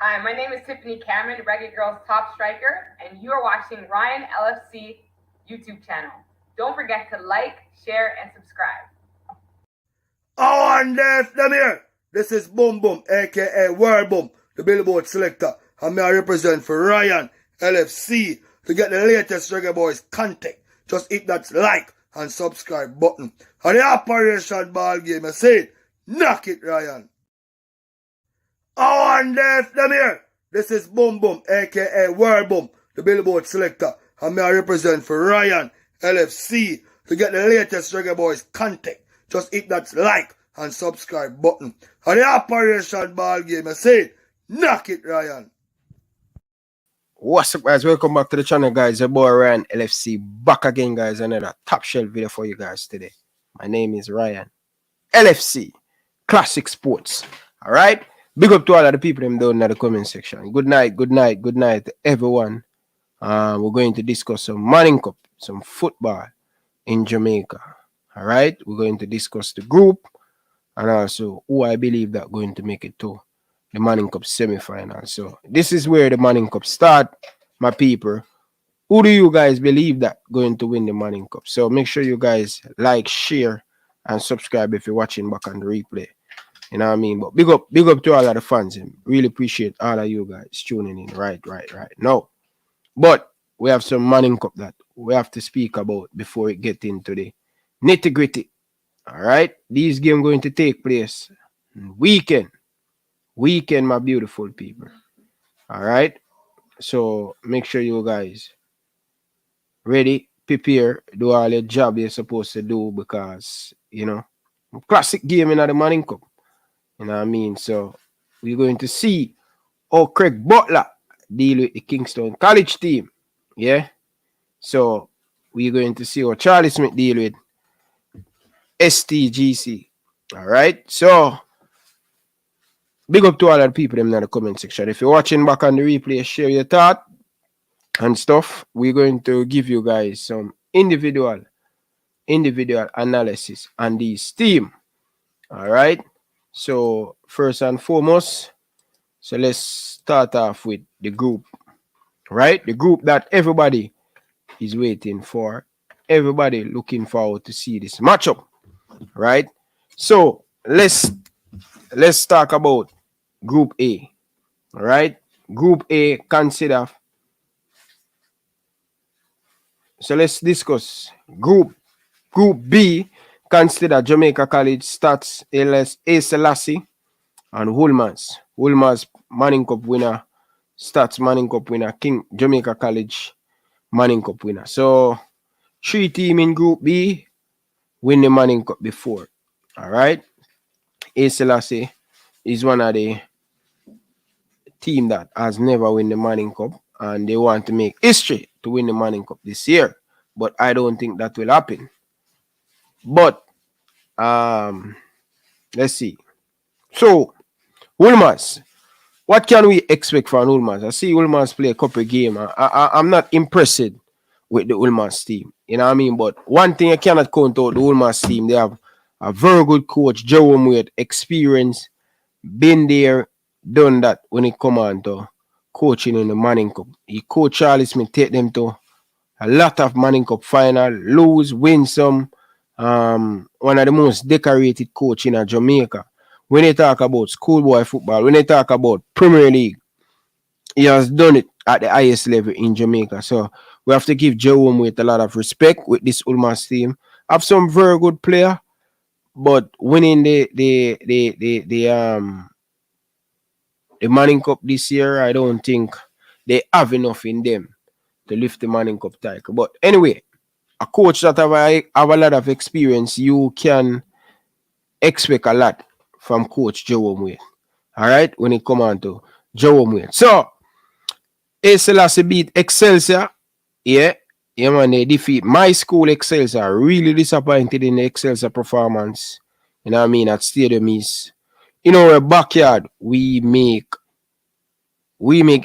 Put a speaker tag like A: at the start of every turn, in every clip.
A: Hi, my name is Tiffany Cameron, Reggae Girl's top striker, and you are watching Ryan LFC YouTube channel. Don't forget to like, share, and subscribe.
B: Oh, and them here. This is Boom Boom, aka World Boom, the Billboard selector, and I represent for Ryan LFC. To get the latest Reggae Boyz content, just hit that like and subscribe button. And the Operation Ball Game, I say, knock it, Ryan. Oh, and them here. This is Boom Boom, aka World Boom, the Billboard selector, and I represent for Ryan LFC. To get the latest Reggae Boyz content, just hit that like and subscribe button. And the Operation Ball Game, I say, knock it, Ryan.
C: What's up, guys? Welcome back to the channel, guys. Your boy Ryan LFC back again, guys. Another top shelf video for you guys today. My name is Ryan LFC Classic Sports. All right, big up to all of the people them down in the comment section. Good night, good night, good night to everyone. We're going to discuss some Manning Cup, some football in Jamaica. All right, we're going to discuss the group and also who I believe that going to make it to the Manning Cup semi-final. So this is where the Manning Cup start, my people. Who do you guys believe that going to win the Manning Cup? So make sure you guys like, share, and subscribe if you're watching back on the replay. You know what I mean? But big up to all of the fans. Really appreciate all of you guys tuning in right now. But we have some Manning Cup that we have to speak about before we get into the nitty-gritty. All right? These games going to take place weekend, my beautiful people. All right? So make sure you guys ready, prepare, do all your job you're supposed to do because, you know, classic game in the Manning Cup. You know what I mean? So we're going to see how Craig Butler deal with the Kingston college team. Yeah? So we're going to see how Charlie Smith deal with STGC. All right? So big up to all of the people in the comment section. If you're watching back on the replay, share your thought and stuff. We're going to give you guys some individual analysis on this team. All right. So first and foremost, so let's start off with the group. Right? The group that everybody is waiting for. Everybody looking forward to see this matchup. Right? So let's talk about Group A. All right. Group A consider. So let's discuss Group B. Consider Jamaica College, Stats, A. Selassie, and Woolmans. Woolmans Manning Cup winner, Stats Manning Cup winner, Jamaica College Manning Cup winner. So 3 teams in Group B win the Manning Cup before. All right. A. Selassie is one of the team that has never won the Manning Cup, and they want to make history to win the Manning Cup this year. But I don't think that will happen. But let's see. So Woolmans, what can we expect from Woolmans? I see Woolmans play a couple of games. I'm not impressed with the Woolmans team. You know what I mean? But one thing I cannot count out the Woolmans team. They have a very good coach, Jerome with experience, been there, done that when it come on to coaching in the Manning Cup. He coach Charlie Smith, take them to a lot of Manning Cup final, lose, win some. One of the most decorated coach in Jamaica. When they talk about schoolboy football, when they talk about Premier League, he has done it at the highest level in Jamaica. So we have to give Jerome with a lot of respect with this Woolmans team. Have some very good player, but winning the Manning Cup this year, I don't think they have enough in them to lift the Manning Cup title. But anyway, a coach that have a lot of experience, you can expect a lot from Coach Jerome Wade. All right, when it comes on to Jerome Wade. So, A. Selassie beat Excelsior. Yeah, man, they defeat my school Excelsior. Really disappointed in the Excelsior performance. You know what I mean? At Stadium East. In our backyard, we make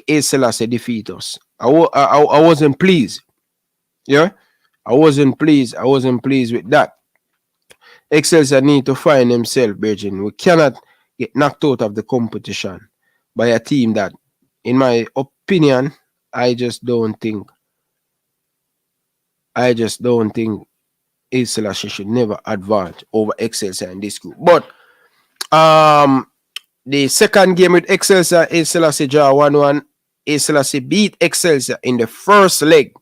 C: A. Selassie defeat us. I wasn't pleased. Yeah, I wasn't pleased with that. Excelsior need to find themselves, Virgin. We cannot get knocked out of the competition by a team that in my opinion, I just don't think Selassie should never advance over Excelsior in this group. But the second game with Excelsior, Selassie draw 1-1. Selassie beat Excelsior in the first leg.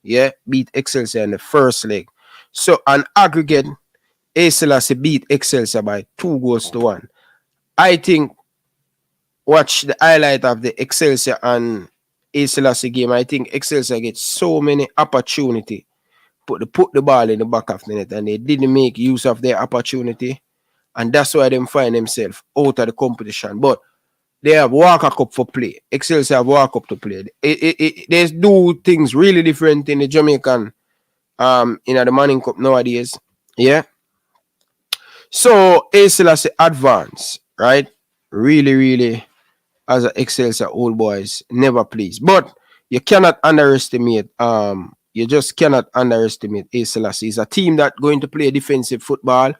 C: Yeah, beat Excelsior in the first leg. So on aggregate, Selassie beat Excelsior by 2-1. I think watch the highlight of the Excelsior and Selassie game. I think Excelsior gets so many opportunity put the ball in the back of the net, and they didn't make use of their opportunity, and that's why they find themselves out of the competition. But they have Walker Cup for play. Excelsior have Walker Cup to play. They do things really different in the Jamaican in the Manning Cup nowadays. Yeah. So Selassie advance, right? Really as an Excelsior old boys, never please. But you cannot underestimate you just cannot underestimate Selassie. It's a team that going to play defensive football,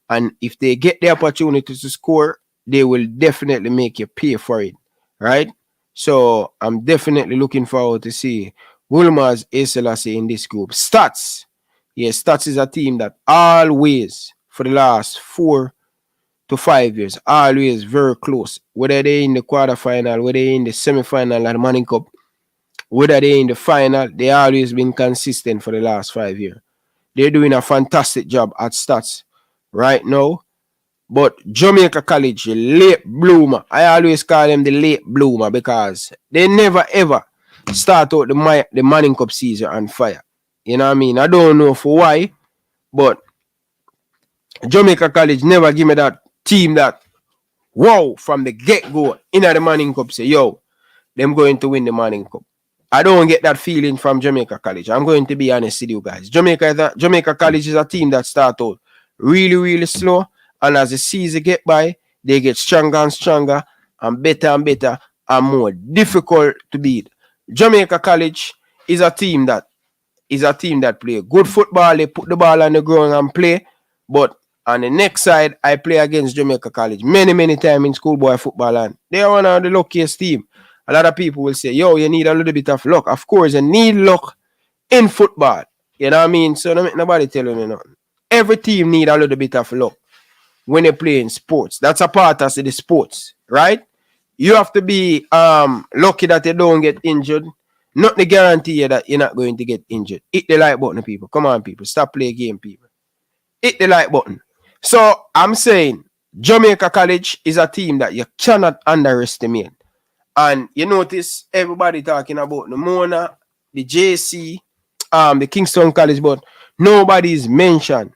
C: and if they get the opportunity to score, they will definitely make you pay for it, right? So I'm definitely looking forward to see Wolmer's Selassie in this group. Stats. Yes, Stats is a team that always, for the last 4 to 5 years, always very close. Whether they're in the quarterfinal, whether they're in the semi-final of the Manning Cup, whether they're in the final, they always been consistent for the last 5 years. They're doing a fantastic job at Stats right now. But Jamaica College, late bloomer. I always call them the late bloomer because they never ever start out the Manning Cup season on fire. You know what I mean? I don't know for why, but Jamaica College never give me that team that, wow, from the get-go, in the Manning Cup, say, yo, them going to win the Manning Cup. I don't get that feeling from Jamaica College. I'm going to be honest with you guys. Jamaica College is a team that start out really slow, and as the season get by, they get stronger and stronger and better and more difficult to beat. Jamaica College is a team that play good football. They put the ball on the ground and play. But on the next side, I play against Jamaica College many times in schoolboy football, and they are one of the luckiest team. A lot of people will say, yo, you need a little bit of luck. Of course, you need luck in football. You know what I mean? So nobody telling me nothing. Every team need a little bit of luck when they play in sports. That's a part of the sports, right? You have to be lucky that you don't get injured. Not the guarantee that you're not going to get injured. Hit the like button, people. Come on, people. Stop playing game, people. Hit the like button. So I'm saying Jamaica College is a team that you cannot underestimate. And you notice everybody talking about the Mona, the JC, the Kingston College, but nobody's mentioned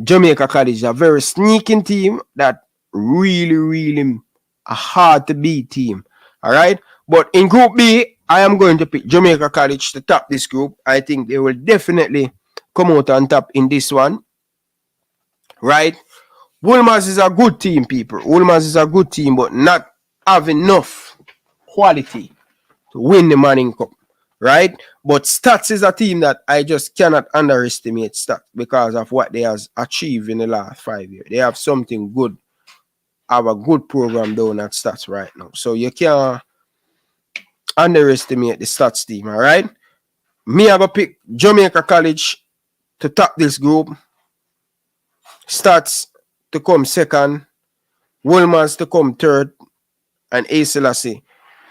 C: Jamaica College is a very sneaking team that really a hard to beat team. All right. But in Group B, I am going to pick Jamaica College to top this group. I think they will definitely come out on top in this one. Right. Wolmer's is a good team, people. Wolmer's is a good team, but not have enough quality to win the Manning Cup, right? But Stats is a team that I just cannot underestimate Stats because of what they have achieved in the last 5 years. They have something good, have a good program down at Stats right now. So you can't underestimate the Stats team, all right? Me, I go pick Jamaica College to top this group, Stats to come second, Wolmer's to come third, and Selassie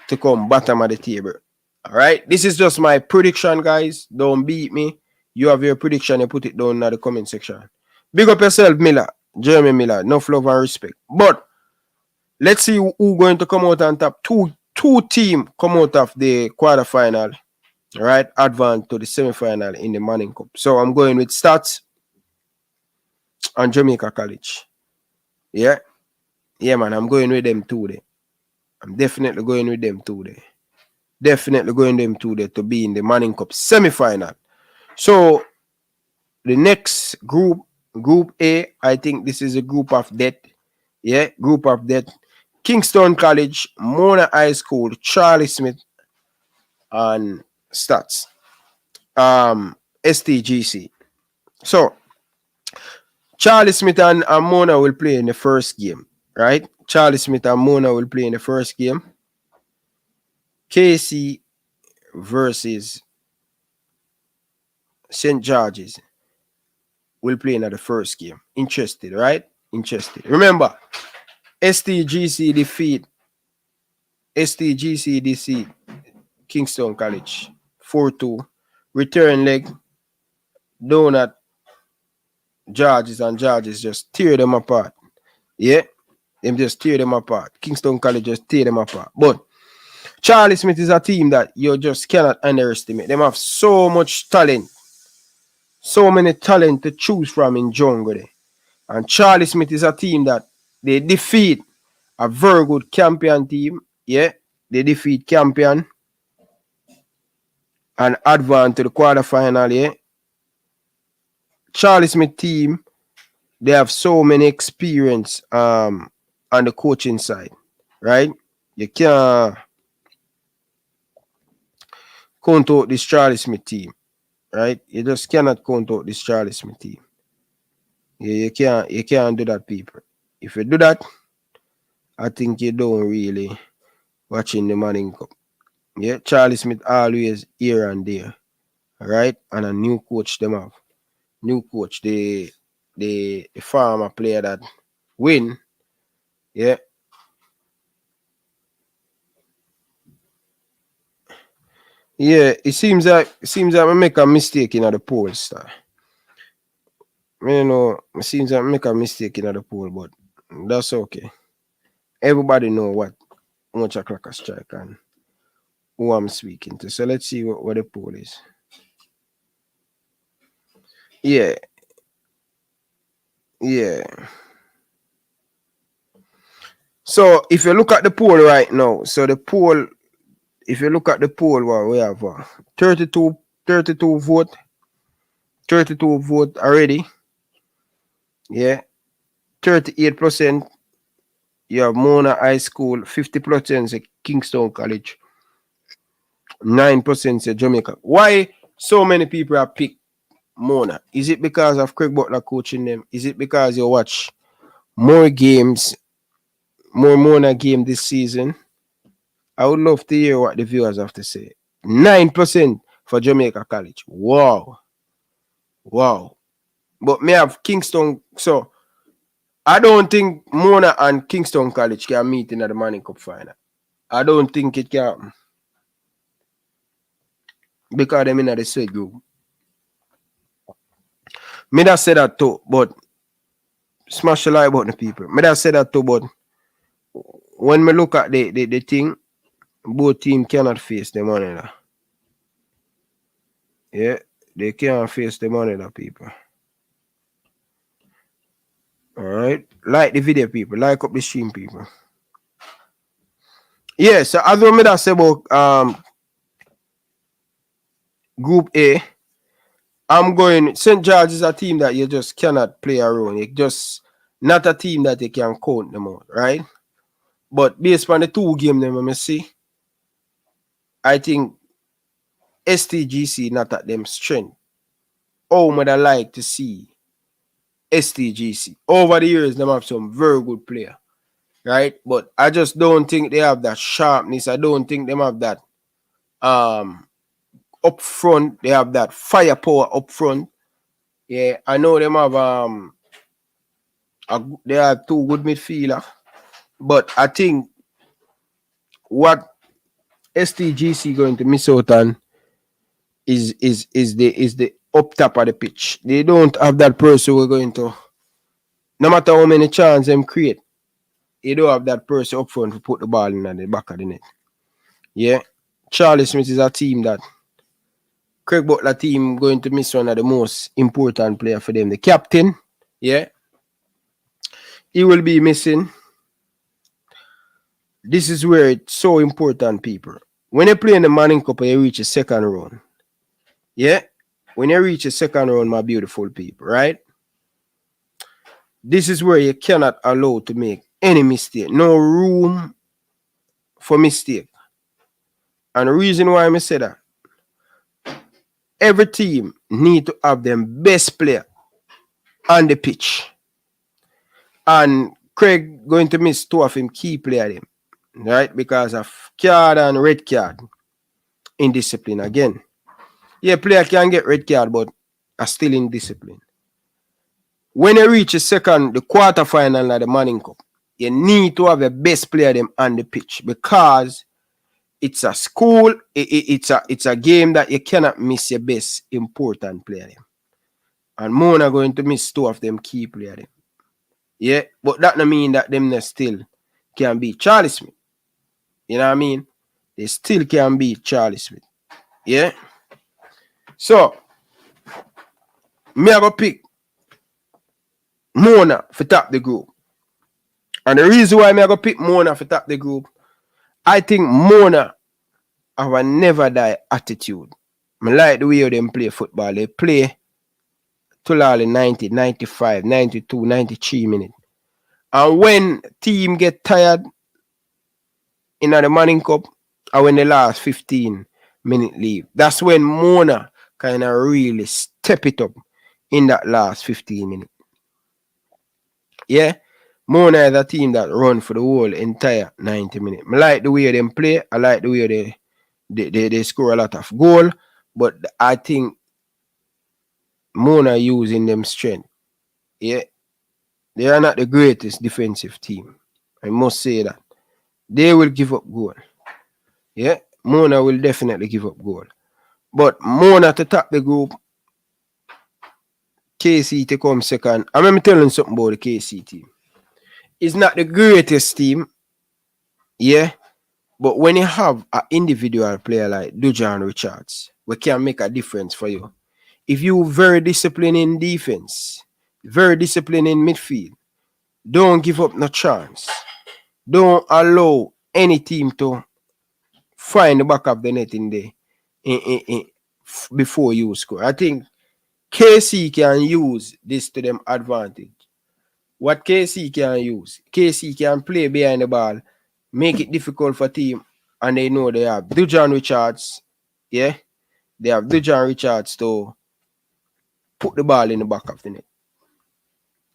C: to come bottom of the table. All right. This is just my prediction, guys. Don't beat me. You have your prediction. You put it down in the comment section. Big up yourself, Miller. Jeremy Miller. Enough love and respect. But let's see who going to come out on top. Two team come out of the quarterfinal. All right. Advance to the semi-final in the Manning Cup. So I'm going with Stats and Jamaica College. Yeah. Yeah, man. I'm going with them too there. I'm definitely going with them too there. Definitely going them too there to be in the Manning Cup semi-final. So the next group, Group A, I think this is a group of death. Yeah, group of death. Kingston College, Mona High School, Charlie Smith, and Stats. STGC. So Charlie Smith and Mona will play in the first game, right? Charlie Smith and Mona will play in the first game. KC versus St. George's will play in the first game. Interested, right? Interested. Remember, STGC defeat Kingston College 4-2. Return leg down at George's, and George's just tear them apart. Yeah, them just tear them apart. Kingston College just tear them apart. But Charlie Smith is a team that you just cannot underestimate. They have so much talent, so many talent to choose from in jungle. And Charlie Smith is a team that they defeat a very good Campion team. Yeah, they defeat Campion and advance to the quarterfinal. Yeah, Charlie Smith team, they have so many experience on the coaching side, right? You can't count out this Charlie Smith team, right? You just cannot count out this Charlie Smith team. You can't do that, people. If you do that, I think you don't really watching the Manning Cup. Yeah, Charlie Smith always here and there, right? And a new coach them have. New coach, the farmer player that win, yeah. Yeah, it seems like I make a mistake in the poll, star. You know, it seems like I make a mistake in the poll, but that's okay. Everybody know what much o'clock a strike and who I'm speaking to. So let's see what the poll is. Yeah. Yeah. So if you look at the poll right now, if you look at the poll, well, we have 32 vote already. Yeah. 38%. You have Mona High School, 50% say Kingston College, 9% say Jamaica. Why so many people have picked Mona? Is it because of Craig Butler coaching them? Is it because you watch more games, more Mona game this season? I would love to hear what the viewers have to say. 9% for Jamaica College. Wow. But me have Kingston. So I don't think Mona and Kingston College can meet in the Manning Cup final. I don't think it can. Because they're in the same group. Me that say that too, but smash the like button, people. Me that say that too, but when me look at the thing, both teams cannot face the money now. Yeah, they can't face the money now, people. Alright. Like the video, people. Like up the stream, people. Yeah, so as what me that say about Group A, I'm going. St. George is a team that you just cannot play around. It's just not a team that you can count them out, right? But based on the two games them I see, I think STGC not at them strength. Oh, would I like to see STGC. Over the years, them have some very good player, right? But I just don't think they have that sharpness. I don't think them have that up front. They have that firepower up front. Yeah, I know them have they have two good midfielders, but I think what STGC going to miss out on is the up top of the pitch. They don't have that person who are going to, no matter how many chances them create, they don't have that person up front to put the ball in at the back of the net. Yeah, Charlie Smith is a team that Craig Butler team going to miss one of the most important player for them, the captain. Yeah, he will be missing. This is where it's so important, people. When you play in the Manning Cup and you reach a second round, yeah, when you reach a second round, my beautiful people, right? This is where you cannot allow to make any mistake. No room for mistake. And the reason why I say that, every team need to have them best player on the pitch. And Craig going to miss two of him key player them. right? Because of card and red card. Indiscipline again. Yeah, player can get red card, but are still in discipline. When you reach the quarterfinal of the Manning Cup, you need to have the best player them on the pitch because it's a school, it's a game that you cannot miss your best important player them. And Mona going to miss two of them key player them. Yeah, but that don't mean that them still can beat Charlie Smith. You know what I mean? They still can beat Charlie Smith. Yeah. So, me I go pick Mona for top the group. And the reason why I go pick Mona for top the group, I think Mona have a never die attitude. I like the way them play football. They play till all 90, 95, 92, 93 minutes. And when team get tired in the Manning Cup, or when the last 15-minute leave, that's when Mona kind of really step it up in that last 15 minutes. Yeah, Mona is a team that run for the whole entire 90 minutes. I like the way them play. I like the way they score a lot of goal. But I think Mona using them strength. Yeah, they are not the greatest defensive team. I must say that. They will give up goal. Yeah, Mona will definitely give up goal. But Mona to top the group, KC to come second. I remember telling something about the KC team. It's not the greatest team, yeah, but when you have an individual player like Dujan Richards, we can make a difference for you. If you very disciplined in defense, very disciplined in midfield, don't give up no chance. Don't allow any team to find the back of the net in there before you score. I think KC can use this to them advantage. What KC can use, KC can play behind the ball, make it difficult for team, and they know they have Dujan Richards, yeah? They have Dujan Richards to put the ball in the back of the net.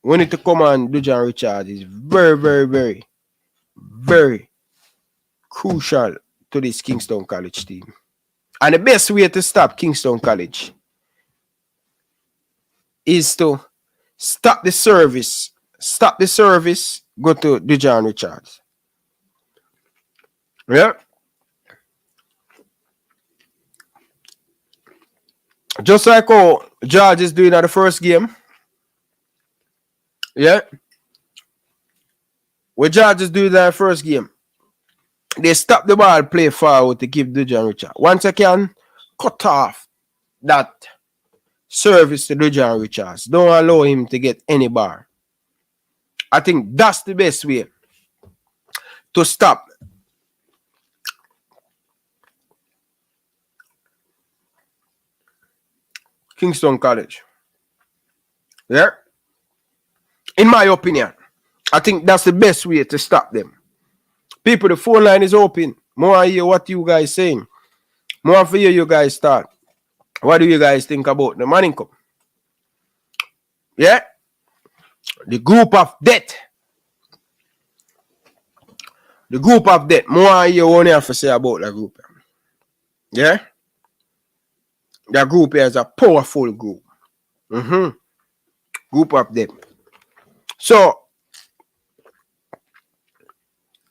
C: When it to come on, Dujan Richards is very, very, very, very crucial to this Kingston College team. And the best way to stop Kingston College is to stop the service. Stop the service, go to Dujan Richards. Yeah. Just like how George is doing at the first game. Yeah. What George is doing at the first game. They stop the ball, play forward to give Dujan Richards. Once I can, cut off that service to Dujan Richards. Don't allow him to get any bar. I think that's the best way to stop Kingston College. Yeah? In my opinion, I think that's the best way to stop them. People, the phone line is open. More I hear what you guys saying. More for you guys start. What do you guys think about the Manning Cup? Yeah? The group of death. The group of death. More you only have to say about the group. Yeah? The group here is a powerful group. Group of death. So,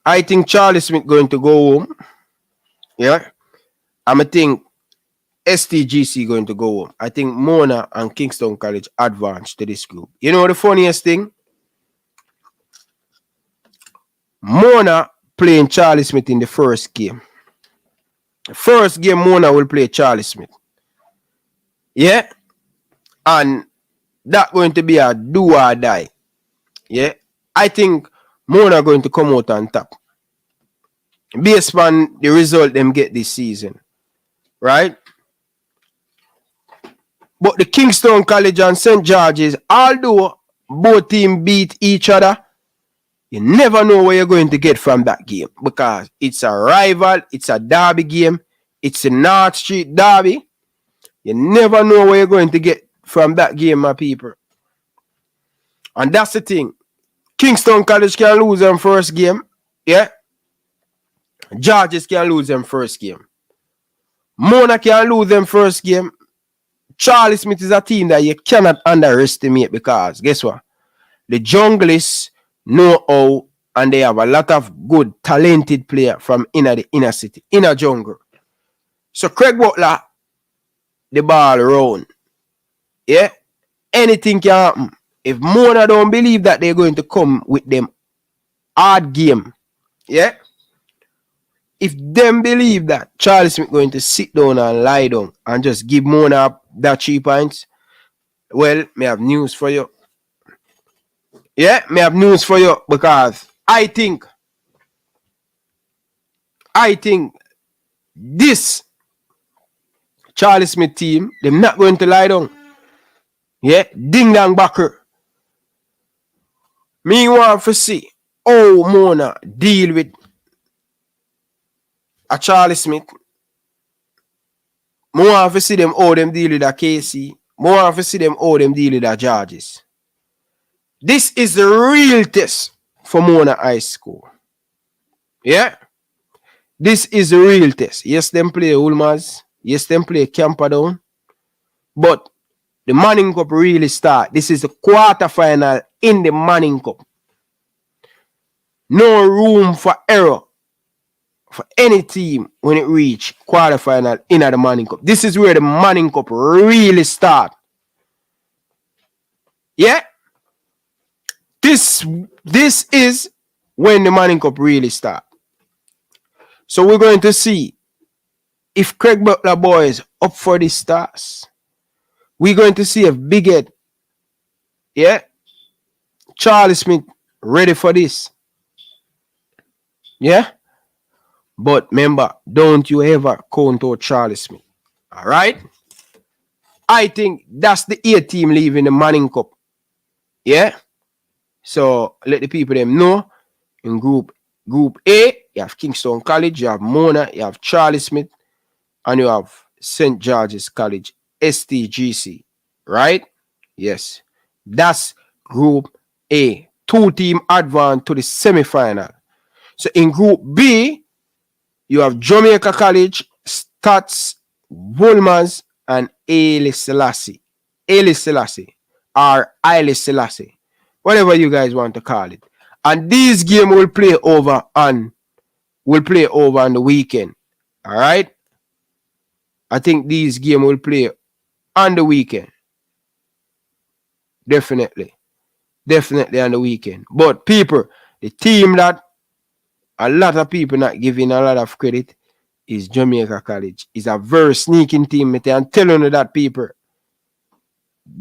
C: I think Charlie Smith going to go home. Yeah? I think STGC going to go home. I think Mona and Kingston College advance to this group. You know the funniest thing? Mona playing Charlie Smith in the first game. The first game Mona will play Charlie Smith. Yeah? And that going to be a do or die. Yeah? I think Mona going to come out on top. Based on the result them get this season. Right? But the Kingston College and St. George's, although both teams beat each other, you never know where you're going to get from that game. Because it's a rival, it's a derby game, it's a North Street derby. You never know where you're going to get from that game, my people. And that's the thing. Kingston College can lose them first game. Yeah. Georges can lose them first game. Mona can lose them first game. Charlie Smith is a team that you cannot underestimate because guess what? The junglists know how and they have a lot of good, talented players from the inner city, inner jungle. So Craig Butler, the ball round. Yeah? Anything can happen. If Mona don't believe that they're going to come with them hard game, yeah? If them believe that Charlie Smith going to sit down and lie down and just give Mona that 3 points, well, may have news for you. Yeah, may have news for you because I think this Charlie Smith team, they're not going to lie down. Yeah, ding dong backer. Me want to see how Mona deal with a Charlie Smith. I want to see them how them deal with a KC. I want to see them how them deal with a Georges. This is the real test for Mona High School. Yeah? This is the real test. Yes, them play Ulmaz. Yes, them play Camperdown. But the Manning Cup really start. This is the quarterfinal in the Manning Cup. No room for error for any team when it reach quarterfinal in the Manning Cup. This is where the Manning Cup really start. Yeah? This is when the Manning Cup really start. So we're going to see if Craig Butler boys up for the stars. We're going to see if Big Ed, yeah, Charlie Smith ready for this. Yeah? But remember, don't you ever count out Charlie Smith. All right? I think that's the A team leaving the Manning Cup. Yeah? So let the people them know. In group A, you have Kingston College, you have Mona, you have Charlie Smith, and you have St. George's College, STGC. Right? Yes. That's group A. 2 team advance to the semi-final. So in group B, you have Jamaica College, Stats, Wolmans, and Haile Selassie. Haile Selassie or Haile Selassie. Whatever you guys want to call it. And these games will play over on the weekend. Alright? I think these games will play on the weekend. Definitely on the weekend. But people, the team that a lot of people not giving a lot of credit is Jamaica College. It's a very sneaky team. I'm telling you that, people.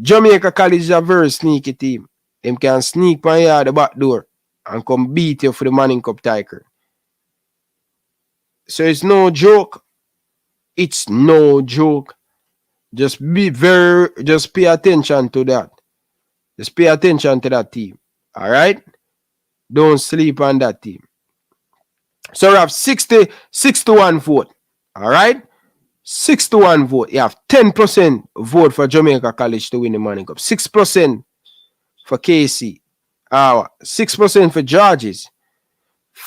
C: Jamaica College is a very sneaky team. Them can sneak by you the back door and come beat you for the Manning Cup title. So it's no joke. It's no joke. Just pay attention to that. Just pay attention to that team. Alright? Don't sleep on that team. So we have 6 to 1 vote. Alright? 6 to 1 vote. You have 10% vote for Jamaica College to win the Manning Cup. 6% for KC. 6% for Georges.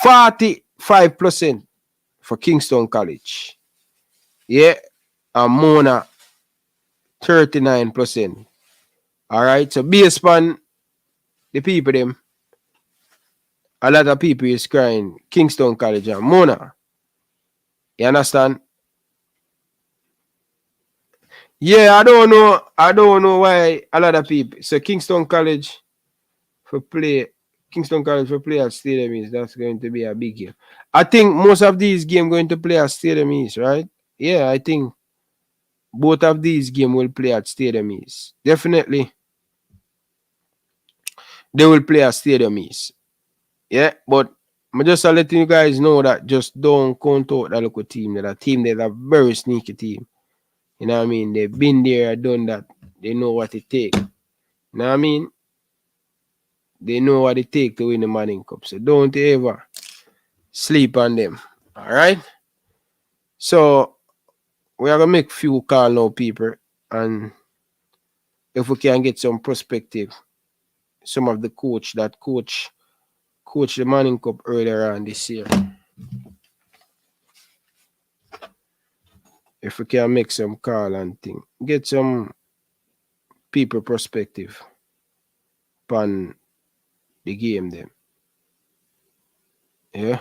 C: 45% for Kingston College. Yeah. And Mona 39%. Alright. So based upon the people them, a lot of people is crying Kingston College and Mona. You understand? Yeah, I don't know why a lot of people. So Kingston College for play at Stadium East, that's going to be a big game. I think most of these games going to play at Stadium East, right? Yeah, I think both of these games will play at Stadium East. Definitely. They will play at Stadium East. Yeah, but I'm just letting you guys know that just don't count out that local team. That team, they're a very sneaky team. You know what I mean? They've been there, done that. They know what it takes. You know what I mean? They know what it takes to win the Manning Cup. So don't ever sleep on them. Alright? So we are gonna make a few calls now, people. And if we can get some perspective, some of the coach the Manning Cup earlier on this year. if we can make some call and thing, get some people perspective on the game then. Yeah.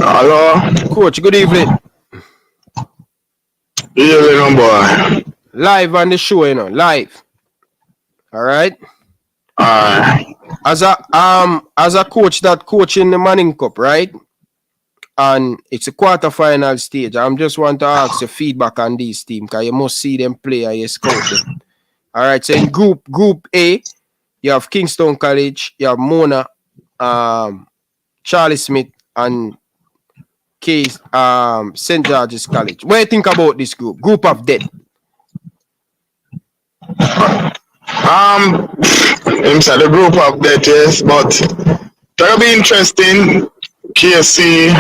D: Hello?
C: Coach, good evening.
D: Evening, boy.
C: Live on the show, you know, live. All right. As a coach that coaching the Manning Cup, right? And it's a quarterfinal stage. I'm just want to ask your feedback on these teams because you must see them play and you scout them. All right. So in Group A, you have Kingston College, you have Mona, Charlie Smith, and St. George's College. What do you think about this group? Group of death.
D: Inside the group of that, yes, but that'll be interesting. KC,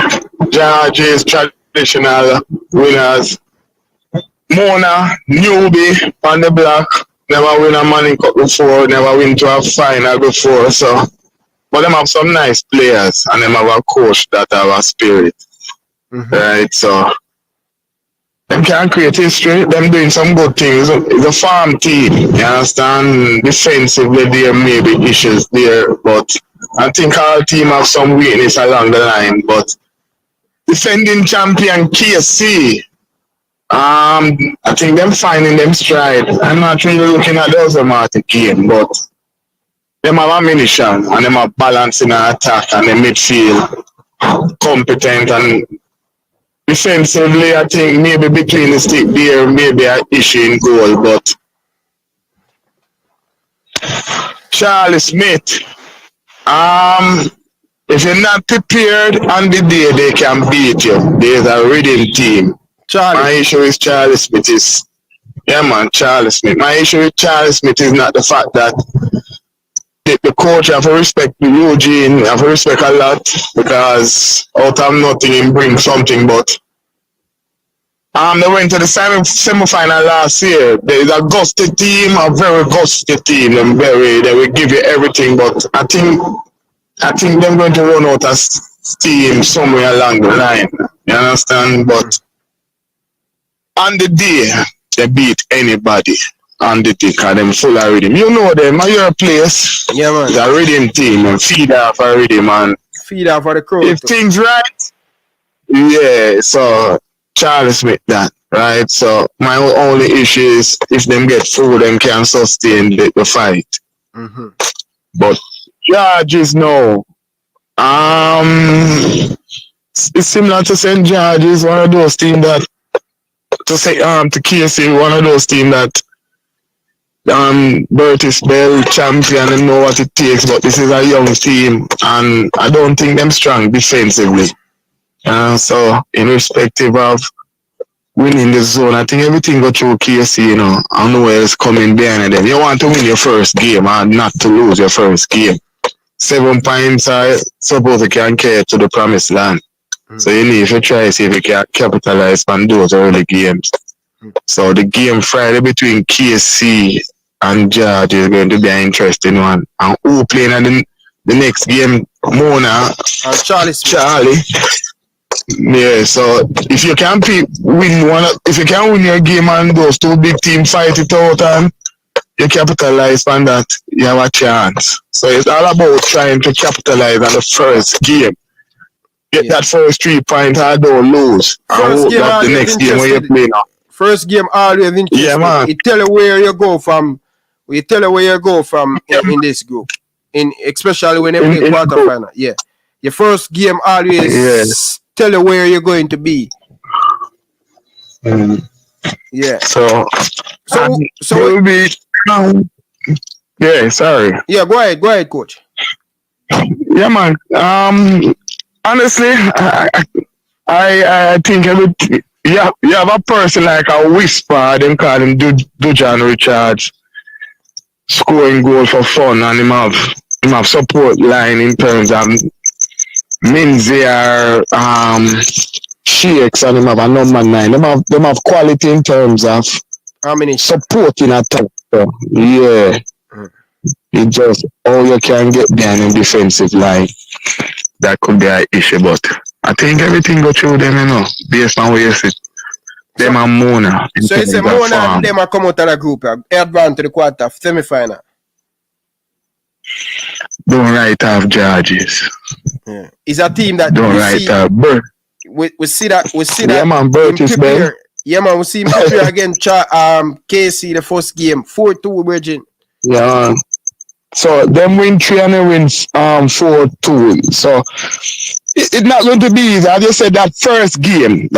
D: George's traditional winners. Mona, newbie on the block, never win a Manning Cup before, never win to a final before, so. But them have some nice players and them have a coach that have a spirit. Mm-hmm. Right, so them can create history, them doing some good things. It's a farm team, you understand? Defensively there may be issues there, but I think our team have some weakness along the line. But defending champion KC, I think them finding them stride. I'm not really looking at those Martin game, but them have ammunition and them have balance in our attack and the midfield competent and defensively, I think maybe between the stick there, maybe an issue in goal, but Charlie Smith, if you're not prepared on the day, they can beat you. There's a rhythm team. My issue with Charlie Smith is, Charlie Smith. My issue with Charlie Smith is not the fact that the coach have to respect Eugene, have to respect a lot because out of nothing he brings something, but they went to the semi-final last year. There is a gusty team, a very gusty team, they will give you everything, but I think they're going to run out of steam somewhere along the line. You understand? But on the day they beat anybody. On the tick and them full of rhythm. You know them, at your place.
C: Yeah, man.
D: The rhythm team and feed off a rhythm, man.
C: Feed off of the crowd.
D: If things right, yeah, so Charlie Smith that, right? So my only issue is if them get through, them can sustain the fight. Mm-hmm. But George's no. It's similar to St. George's, one of those teams that to KC, one of those teams that Burtis Bell champion and know what it takes, but this is a young team and I don't think them strong defensively. So in respective of winning the zone, I think everything go through KC, you know. I don't know where it's coming behind them. You want to win your first game and not to lose your first game. 7 points are supposed to can carry to the promised land. So you need to try to see if you can capitalize on those early games. So the game Friday between KC and George is going to be an interesting one. And who playing at the next game? Mona
C: and Charlie.
D: Yeah, so if you can win your game and those two big teams fight it out and you capitalize on that, you have a chance. So it's all about trying to capitalize on the first game. Get that first 3 points and don't lose.
C: First game
D: the next game when you play now.
C: First game always interesting.
D: Yeah, man.
C: You tell you where you go from. In this group. Especially when they play quarterfinal. Yeah. Your first game always tell you where you're going to be. Yeah.
D: So will be sorry.
C: Yeah, go ahead, coach.
D: Yeah, man. Honestly, I I think everything. You have a person like a whisper, them call him Dujan Richards, scoring goal for fun, and him have support line in terms of Minzier, Shakes, and him have a number 9. Them have quality in terms of
C: how many
D: supporting attack. Yeah. It just all you can get behind in defensive line. That could be an issue, but I think everything go through them, based on what you see. Them and Mona.
C: So you say Mona and them are come out of the group, advance to the quarter, semi-final.
D: Don't write off Georges.
C: Yeah. It's a team that
D: don't write off Bert.
C: We see that.
D: Yeah, man, Bert is better.
C: Yeah, man, we see him prepare against KC the first game, 4-2, Virgin.
D: Yeah. So them win 3 and they win 4-2. So it's not going to be easy. I just said that first game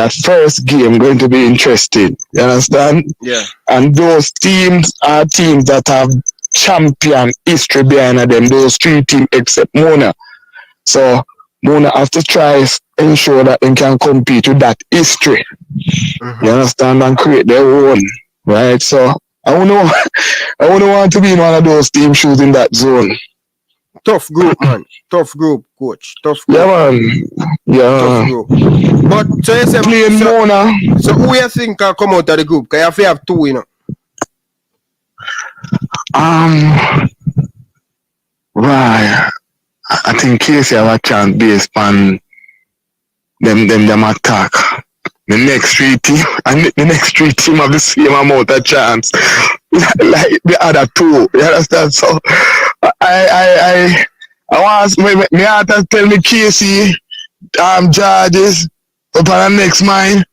D: going to be interesting. You understand?
C: Yeah.
D: And those teams are teams that have champion history behind them. Those 3 teams except Mona. So Mona have to try ensure that they can compete with that history. Mm-hmm. You understand? And create their own. Right? So I wouldn't want to be in one of those team shoes in that zone.
C: Tough group, man. Tough group, coach. Tough group.
D: Yeah, man. Yeah.
C: Tough group. But so you say
D: playing Mona.
C: So who you think can come out of the group? Because you have 2,
D: Right. I think Casey have a chance based on them attack. The next 3 team and the next 3 team have the same amount of chance like the other 2. You understand? So I want me heart to tell me Casey, Georges up on the next mind.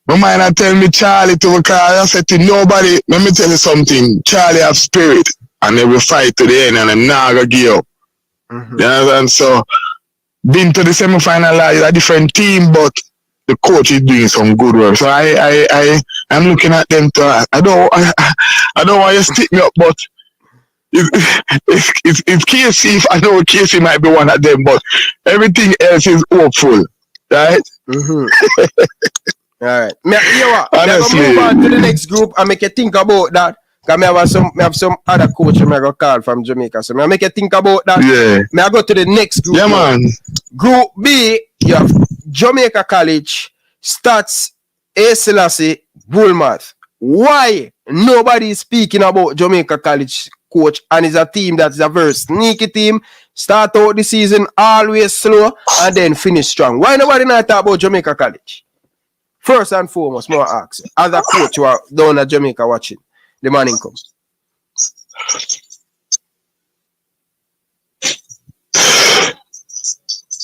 D: My mind I tell me Charlie to because I said to nobody. Let me tell you something. Charlie have spirit and they will fight to the end and I'm not gonna give up. Mm-hmm. You understand? So been to the semi-final is a different team, but the coach is doing some good work. So I'm looking at them to I don't want you to stick me up, but it's Casey. I know Casey might be one of them, but everything else is hopeful, right?
C: Mm-hmm. All right.
D: Honestly,
C: move on to the next group and make you think about that. Because I have some other coach I go call from Jamaica. So I make you think about that.
D: Yeah.
C: I go to the next group.
D: Yeah, man.
C: Group B, you have Jamaica College, Stats, A. Selassie, Bournemouth. Why nobody is speaking about Jamaica College, coach? And it's a team that's a very sneaky team. Start out the season always slow and then finish strong. Why nobody not talk about Jamaica College? First and foremost, more ask you, as a coach who are down at Jamaica watching the man income.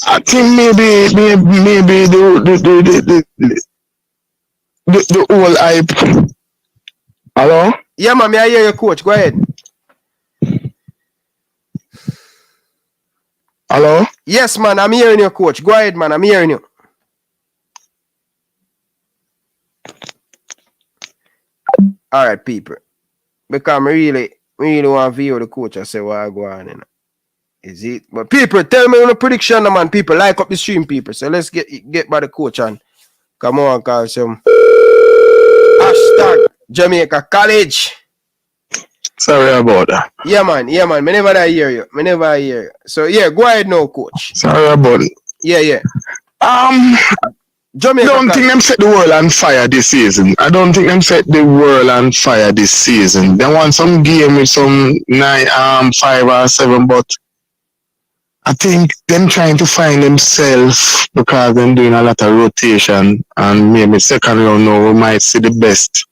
D: I think maybe the whole hype. Hello?
C: Yeah, man, I hear you, coach. Go ahead.
D: Hello?
C: Yes, man, I'm hearing you, coach. Go ahead, man. I'm hearing you. All right, people. Because I really want to view the coach. I say, what I go on, Is it? But people, tell me on a prediction, man. People, like up the stream, people. So let's get by the coach and come on, call some hashtag Jamaica College.
D: Sorry about that.
C: Yeah, man. Me never hear you. So yeah, go ahead now, coach.
D: Sorry about it.
C: Yeah.
D: Jamaica don't think them set the world on fire this season. I don't think them set the world on fire this season. They want some game with some 5 or 7, but I think them trying to find themselves because them doing a lot of rotation and maybe second round now we might see the best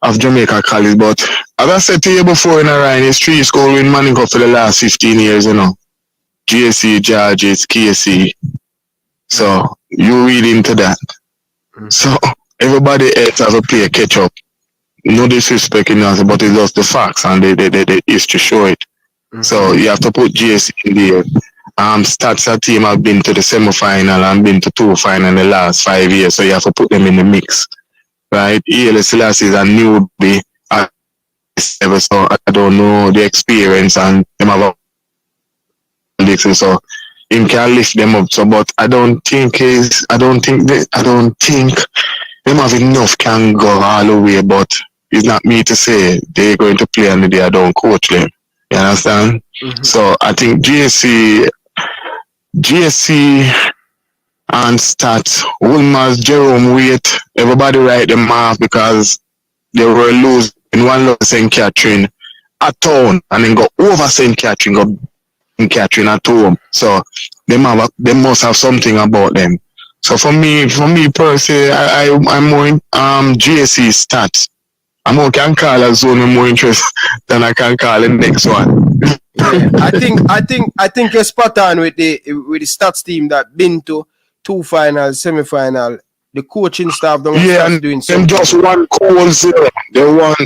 D: of Jamaica College. But as I said to you before in Ryan, it's 3 score win Manning Cup for the last 15 years, JC, Georges, KC. So you read into that. So everybody else has to play catch up. No disrespect in us, but it's just the facts and the history show it. So you have to put JC in there. Stats a team have been to the semi-final and been to 2 final in the last 5 years, so you have to put them in the mix. Right? ELS Selassie is a newbie. So I don't know the experience and them have a so him can lift them up. So, but I don't think them have enough can go all the way. But it's not me to say they're going to play and they don't coach them. You understand?
C: Mm-hmm.
D: So I think GSC and Stats, Wilmers, Jerome, Wait, everybody write them off because they were losing in one loss St. Catherine at town and then go over St. Catherine, go St. Catherine at home. So they must have something about them. So for me per se, I'm more in GSC Stats. I'm more can call a zone more interest than I can call the next one.
C: Yeah, I think you're spot on with the Stats team that been to 2 finals, semi-final. The coaching staff don't start doing something.
D: Them just one Coles. They are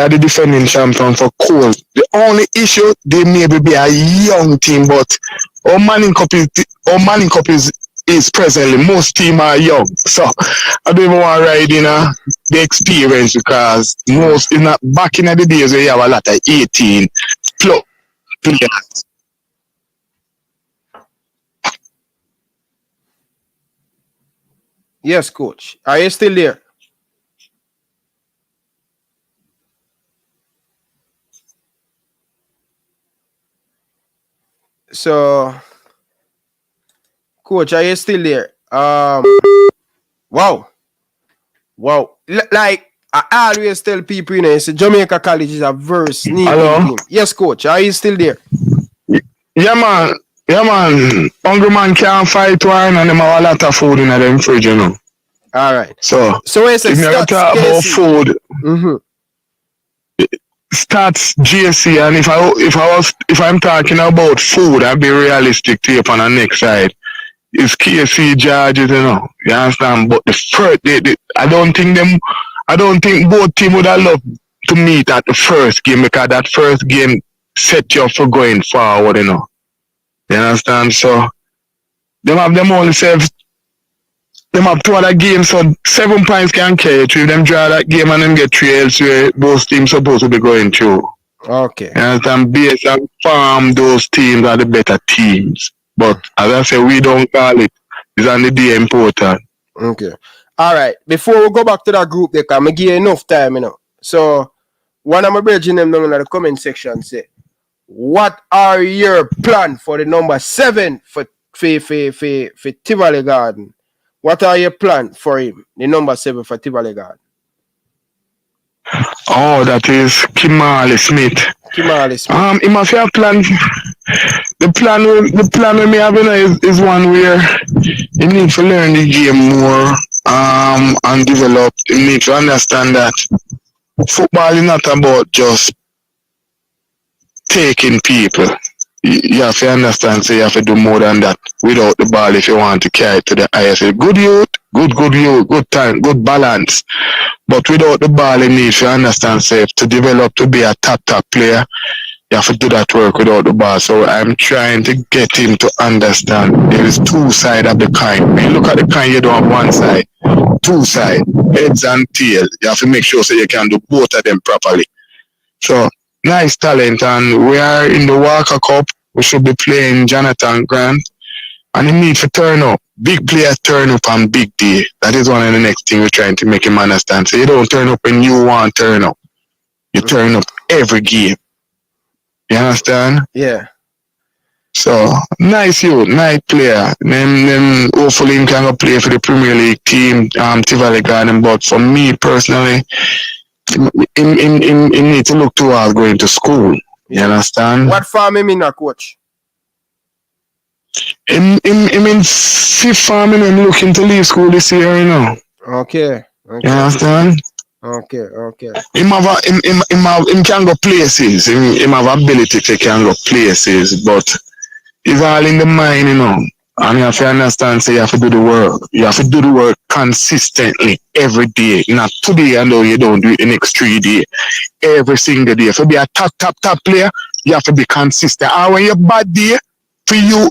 D: the defending champion for Coles. The only issue, they maybe be a young team, but our Manning Cup is presently, most teams are young. So I don't even want to ride in the experience because most in back in the days where you have a lot of 18 plus players.
C: Yes, coach. Are you still there? So, coach, are you still there? Wow. Like I always tell people, you know, it's Jamaica College is a very sneaky team. Yes, coach. Are you still there?
D: Yeah, man. Hungry man can't fight wine and them have a lot of food in them fridge, you know.
C: All right.
D: So
C: it's
D: if you talk about food, Stats GSC, and if I'm talking about food, I'd be realistic to you on the next side. It's KC Georges, you know. You understand? But the first, I don't think both teams would have loved to meet at the first game because that first game set you up for going forward, you know. You understand? So them have them only them have 2 other games, so 7 points can carry through. Them draw that game and then get 3 elsewhere. Those teams supposed to be going through.
C: Okay.
D: You understand? Base and farm, those teams are the better teams. But as I say, we don't call it. It's on the day important.
C: Okay. All right. Before we go back to that group, they can give you enough time, you know. So one of my bridging them down in the comment section say, what are your plans for the number 7 for Tivoli Garden? What are your plans for him? The number 7 for Tivoli Garden.
D: Oh, that is Kimali Smith. He must have plan. The plan we have is one where you need to learn the game more and develop. You need to understand that football is not about just taking people. You have to understand, so you have to do more than that without the ball if you want to carry it to the highest. Good youth, good time, good balance. But without the ball, you need to understand, say, to develop to be a top player, you have to do that work without the ball. So I'm trying to get him to understand there is 2 sides of the coin. When you look at the coin, you don't have 1 side, 2 sides, heads and tails. You have to make sure so you can do both of them properly. So nice talent, and we are in the Walker Cup. We should be playing Jonathan Grant, and he needs to turn up. Big players turn up on big day. That is one of the next thing we're trying to make him understand. So you don't turn up when you want to turn up. You turn up every game. You understand?
C: Yeah.
D: So nice player. Then hopefully he can go play for the Premier League team, Tivoli Garden. But for me personally, he need to look towards going to school. You understand?
C: What farm him in a coach?
D: In 5th farm, I'm looking to leave school this year, you know.
C: Okay.
D: You understand?
C: Okay.
D: Him can go places. Him have ability to can go places, but it's all in the mind, you know. And you have to understand, so you have to do the work. You have to do the work consistently every day. Not today, and though you don't do it the next 3 days. Every single day. If you be a top player, you have to be consistent. And when you're bad day, for you,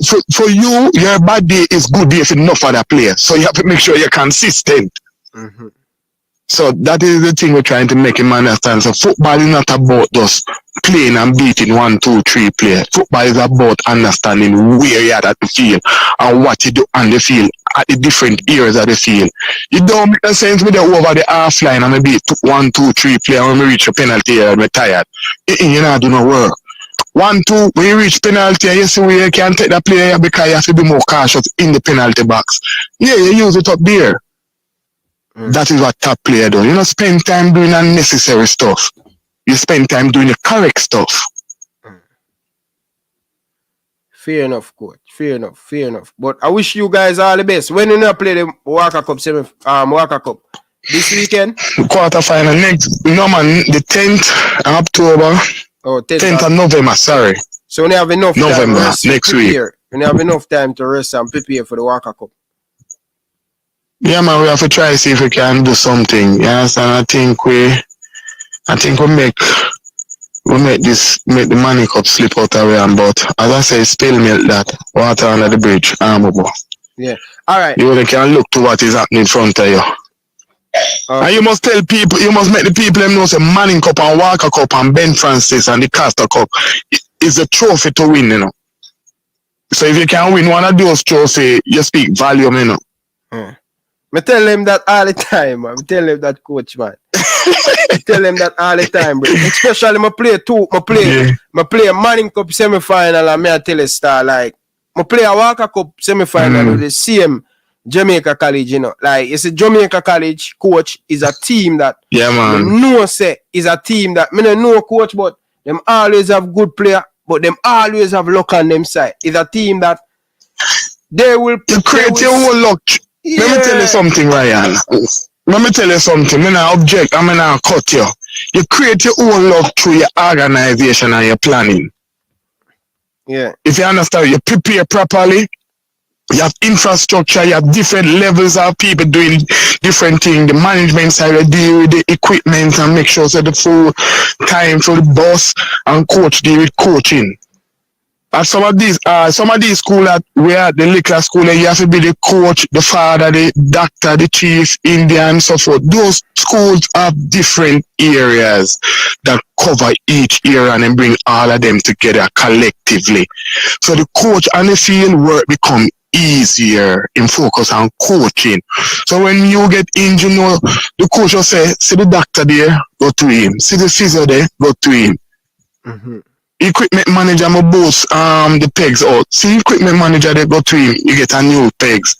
D: your bad day is good day for enough other players. So you have to make sure you're consistent.
C: Mm-hmm.
D: So that is the thing we're trying to make him understand. So football is not about just playing and beating 1, 2, 3 players. Football is about understanding where you're at the field and what you do on the field at the different areas of the field. You don't make sense with the over the half line and maybe 1, 2, 3 players when we reach a penalty area and we're tired. You're not doing no work. 1, 2, when you reach penalty, you see where you can take the player because you have to be more cautious in the penalty box. Yeah, you use it up there. That is what top player do. You don't spend time doing unnecessary stuff. You spend time doing the correct stuff.
C: Fair enough, coach. Fair enough. But I wish you guys all the best. When you play the Walker Cup Walker Cup this weekend?
D: Quarterfinal next. No man, the 10th of October.
C: Oh,
D: 10th of November. Sorry.
C: So when you have enough
D: November
C: time to
D: next week.
C: When you have enough time to rest and prepare for the Walker Cup.
D: Yeah, man, we have to try to see if we can do something. You understand? I think we make the money cup slip out of RYAN, but as I say, still milk that water under the bridge,
C: Yeah. All right.
D: You can look to what is happening in front of you. And you must tell people, you must make the people them know say Manning Cup and Walker Cup and Ben Francis and the Castor Cup is a trophy to win, you know. So if you can win one of those trophies, you speak volume, you know.
C: I tell them that all the time, man. I tell them that, coach, man. I tell them that all the time, bro. Especially I play a Manning Cup semi-final and I tell a star, like, I play a Walker Cup semi-final with the same Jamaica College, you know. Like, it's a Jamaica College coach is a team that is a team that I don't know coach, but them always have good player, but them always have luck on them side. It's a team that they will
D: create your own luck. Yeah. Let me tell you something, Ryan. Let me tell you something. I'm not object. I'm not cut you. You create your own luck through your organization and your planning.
C: Yeah.
D: If you understand, you prepare properly. You have infrastructure. You have different levels of people doing different things. The management side will deal with the equipment and make sure that the full time for the boss and coach deal with coaching. And some of these schools that we are the liquor school, you have to be the coach, the father, the doctor, the chief, Indian, so forth. Those schools have different areas that cover each area and then bring all of them together collectively. So the coach and the field work become easier in focus on coaching. So when you get injured, you know, the coach will say, see the doctor there, go to him. See the physio there, go to him.
C: Mm-hmm.
D: Equipment manager will boost the pegs out. See equipment manager, they go to him, you get a new pegs.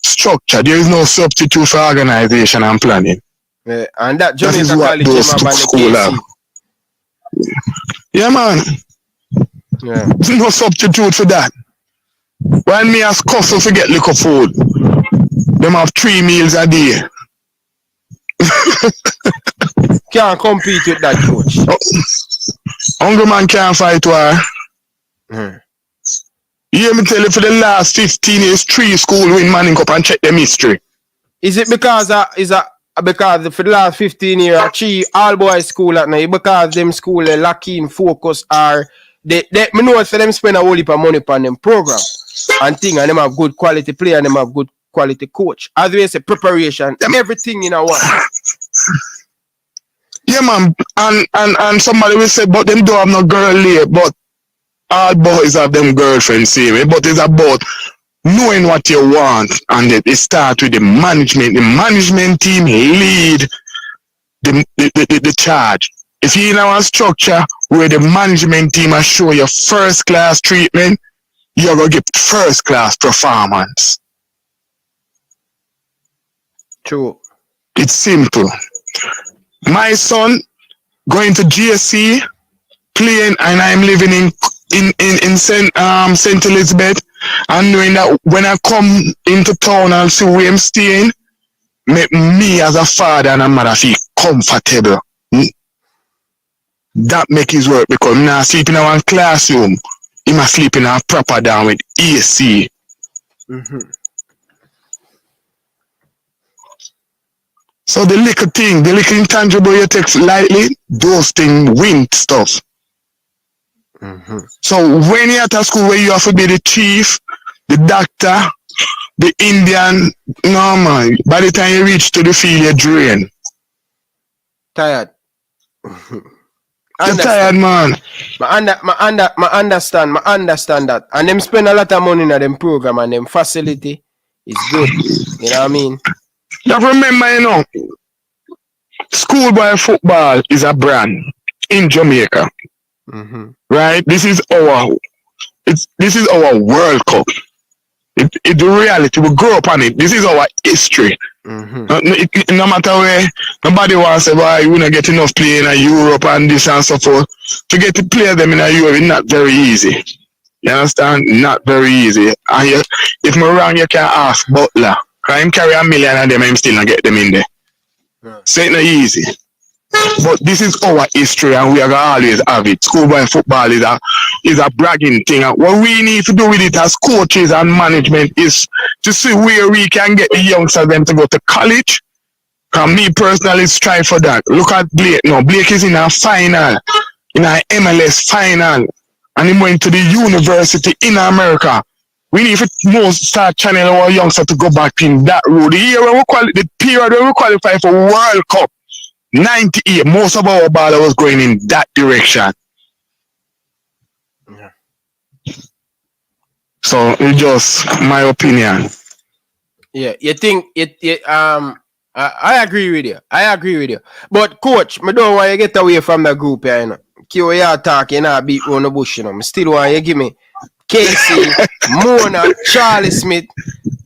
D: Structure, there is no substitute for organization and planning.
C: Yeah, and that
D: is what those schools are. Yeah, man.
C: Yeah.
D: No substitute for that. When me as customer forget liquor food, them have 3 meals a day.
C: Can't compete with that, coach.
D: Hungry man can't fight war. You hear me tell you for the last 15 years, 3 schools win Manning Cup and check them history.
C: Is it because because for the last 15 years, Charie all boys school at night because them school they lack in focus or they know for them spend a whole heap of money on them program and thing and them have good quality player and them have good quality coach. As we say preparation, everything in a one.
D: Yeah, man, and somebody will say, but them don't have no girl here, but all boys have them girlfriends, see me. But it's about knowing what you want, and it starts with the management. The management team lead the charge. If you in our structure where the management team will show you first class treatment, you're gonna get first class performance.
C: True.
D: It's simple. My son going to GSC, playing, and I'm living in St. Elizabeth, and knowing that when I come into town and see where I'm staying, make me as a father and a mother feel comfortable. That make his work because I'm not sleeping in one classroom. He must sleep in a proper down with AC.
C: Mm-hmm.
D: So the little thing, the little intangible you take lightly, those things win stuff.
C: Mm-hmm.
D: So when you're at a school where you have to be the chief, the doctor, the Indian, no man, by the time you reach to the field, you're drained.
C: Tired.
D: You're tired, man.
C: I understand that. And them spend a lot of money in them program and them facility is good. You know what I mean?
D: Now remember, you know, schoolboy football is a brand in Jamaica.
C: Mm-hmm.
D: Right? This is our World Cup. It's the reality. We grew up on it. This is our history.
C: Mm-hmm.
D: No matter where, nobody wants to say, why we not get enough play in Europe and this and so forth. To get to play them in Europe is not very easy. You understand? Not very easy. And you, if I'm wrong, you can ask Butler. Because him carry 1 million of them and him still not get them in there.
C: Yeah.
D: So it's not easy. But this is our history and we are gonna always have it. Schoolboy football is a bragging thing. And what we need to do with it as coaches and management is to see where we can get the youngsters them to go to college. And me personally strive for that. Look at Blake now. Blake is in a final, in an MLS final. And he went to the university in America. We need to start channeling our youngsters to go back in that road. The period when we qualify for World Cup. 98, most of our ball was going in that direction.
C: Yeah.
D: So it's just my opinion.
C: Yeah, you think it I agree with you. But coach, I don't want you get away from the group here, you know. Kyo you talk, you know, beat on the bush, you know. I still want you give me Casey, Mona, Charlie Smith,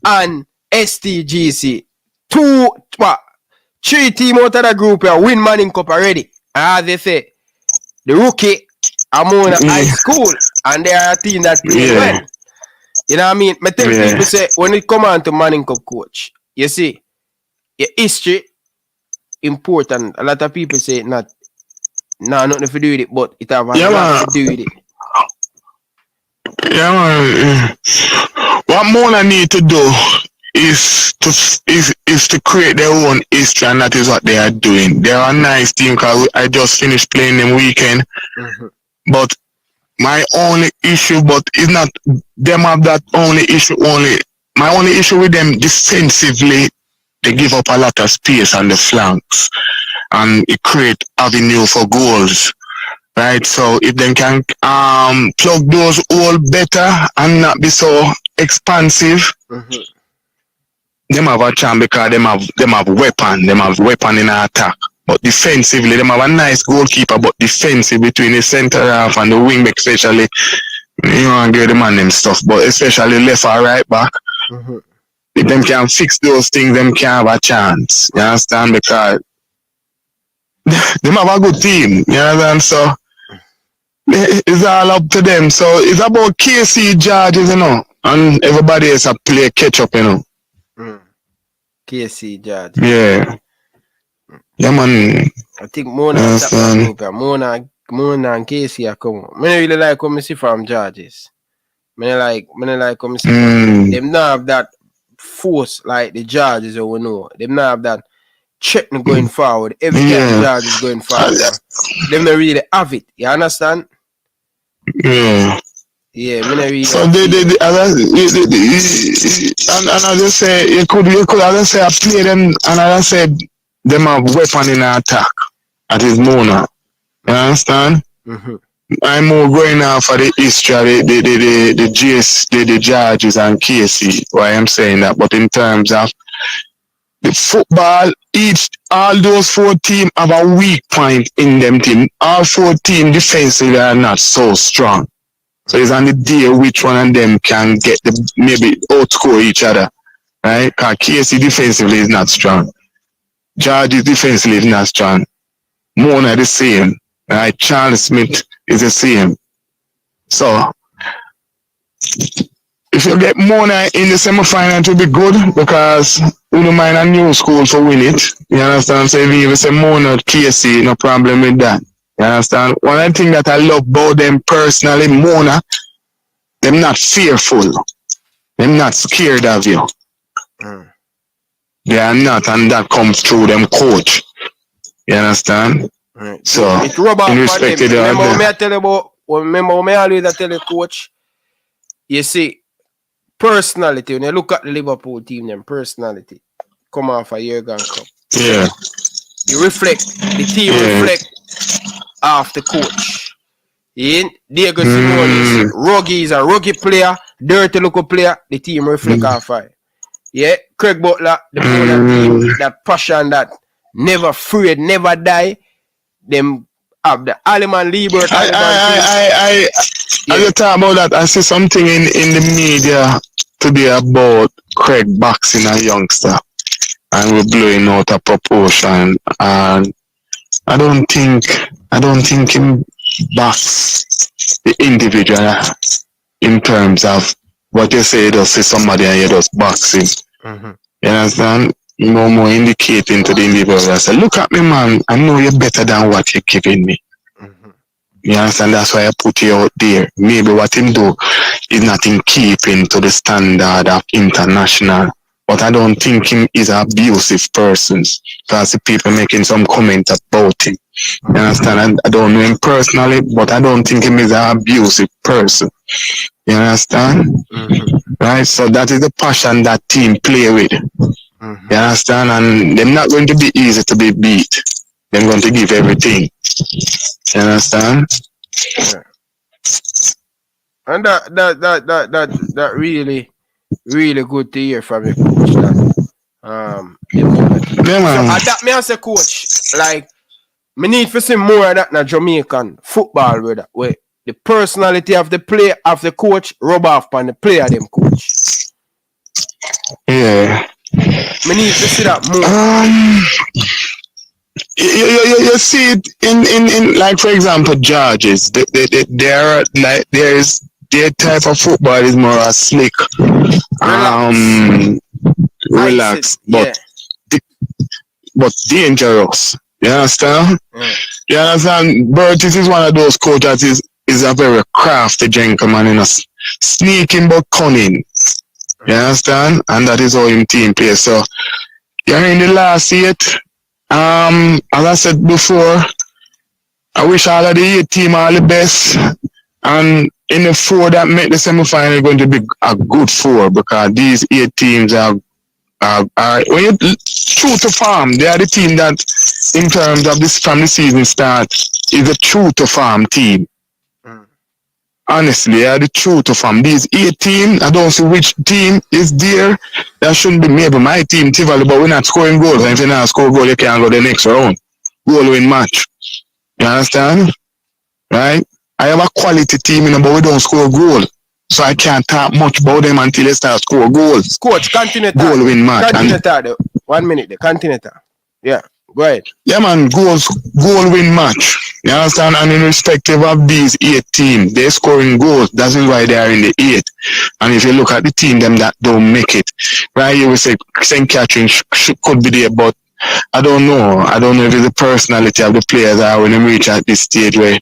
C: and STGC. 3 team out of the group here win Manning Cup already. As they say, the rookie Amona High School, and they are a team that plays well. You know what I mean? I tell people say when it come on to Manning Cup, coach, you see, your history important. A lot of people say nothing to do with it, but it have a lot to do with it.
D: Yeah, man. What Mona need to do is to create their own history, and that is what they are doing. They are a nice team because I just finished playing them weekend.
C: Mm-hmm.
D: But my only issue, but it's not them have that only issue. My only issue with them defensively, they give up a lot of space on the flanks, and it create avenue for goals. Right, so if they can plug those holes better and not be so expansive, them have a chance because them have weapon in attack. But defensively, them have a nice goalkeeper, but defensive between the centre half and the wing back, especially, you know, and give them man them stuff, but especially left or right back. If them can fix those things, them can have a chance. You understand? Because them have a good team. You understand? So it's all up to them. So it's about KC Georges, you know, and everybody else a play catch up, you know.
C: KC George.
D: Yeah. Yeah, man.
C: I think Mona and Casey are coming. I really like what I see from Georges. I like what I see from them. Them not have that force like the Georges that we know. Them not have that check going forward. Every time George is going forward. Them not really have it. You understand?
D: Yeah.
C: Yeah, me not really.
D: So and I just say you could I just say I play them, and I just said them have weapon in attack. That is Mona. You understand? I'm more going out for the history, the GS, the Georges and Casey. Why I'm saying that, but in terms of the football, all those 4 teams have a weak point in them team. All 4 teams defensively are not so strong. So it's on the day which one of them can get maybe outscore each other, right? Because Casey defensively is not strong. George defensively is not strong. Mona the same, right? Charles Smith is the same. So if you get Mona in the semi-final, it will be good because we don't mind a new school for win it. You understand? So if you say Mona, Casey, no problem with that. You understand? One of the things that I love about them personally, Mona, them not fearful. Them not scared of you. They are not, and that comes through them coach. You understand? So, in respect to the
C: remember me I tell you about, remember me always tell you, coach, you see, personality, when you look at the Liverpool team, them personality, come off a Jurgen Cup.
D: Yeah.
C: the team reflect off the coach. Diego Simone is a rugged player, dirty local player, the team reflect off it. Yeah, Craig Butler, the team, that passion that never afraid, never die. Them have the Aleman Liebert.
D: I you talk about that. I see something in the media today about Craig boxing a youngster and we're blowing out a proportion, and I don't think him box the individual in terms of what you say. You just see somebody and you just boxing. You understand? More indicating to the individual. I say, look at me, man. I know you're better than what you're giving me. You understand? That's why I put you out there. Maybe what him do is not in keeping to the standard of international. But I don't think him is an abusive person. Because the people making some comment about him. You understand? I don't know him personally, but I don't think him is an abusive person. You understand? Right? So that is the passion that team play with. You understand? And they're not going to be easy to be beat. They're going to give everything. You understand?
C: Yeah. And that really good to hear from your coach. That me as a coach, like me need to see more of that in Jamaican football where the personality of the player of the coach rub off on the player them coach.
D: Yeah.
C: Me need to see that more.
D: You see it in like, for example, judges. They're like, their type of football is more a slick, relaxed, but dangerous. You understand? You understand? Burtis is one of those coaches is a very crafty gentleman, you know, sneaking but cunning. You understand? And that is how him team plays. So you're in the last 8. As I said before, I wish all of the 8 team all the best. And in the 4 that make the semi-final going to be a good 4, because these 8 teams are when you true to farm, they are the team that in terms of this from the season start is a true to farm team. Honestly, they are the true to farm. These 8 teams, I don't see which team is there. That shouldn't be maybe my team, Tivoli, but we're not scoring goals. And if you not score goal, you can't go the next round. Goal win match. You understand? Right? I have a quality team, you know, but we don't score goal. So I can't talk much about them until they start score goals.
C: Coach, continue.
D: Goal win match.
C: Continue. 1 minute. Continue. Yeah, go ahead.
D: Yeah, man, goal win match. You understand? And in respective of these 8 teams, they're scoring goals. That's why they are in the 8. And if you look at the team, them that don't make it, right, you will say St. Catherine could be there, but I don't know. I don't know if it's the personality of the players or when they reach at this stage where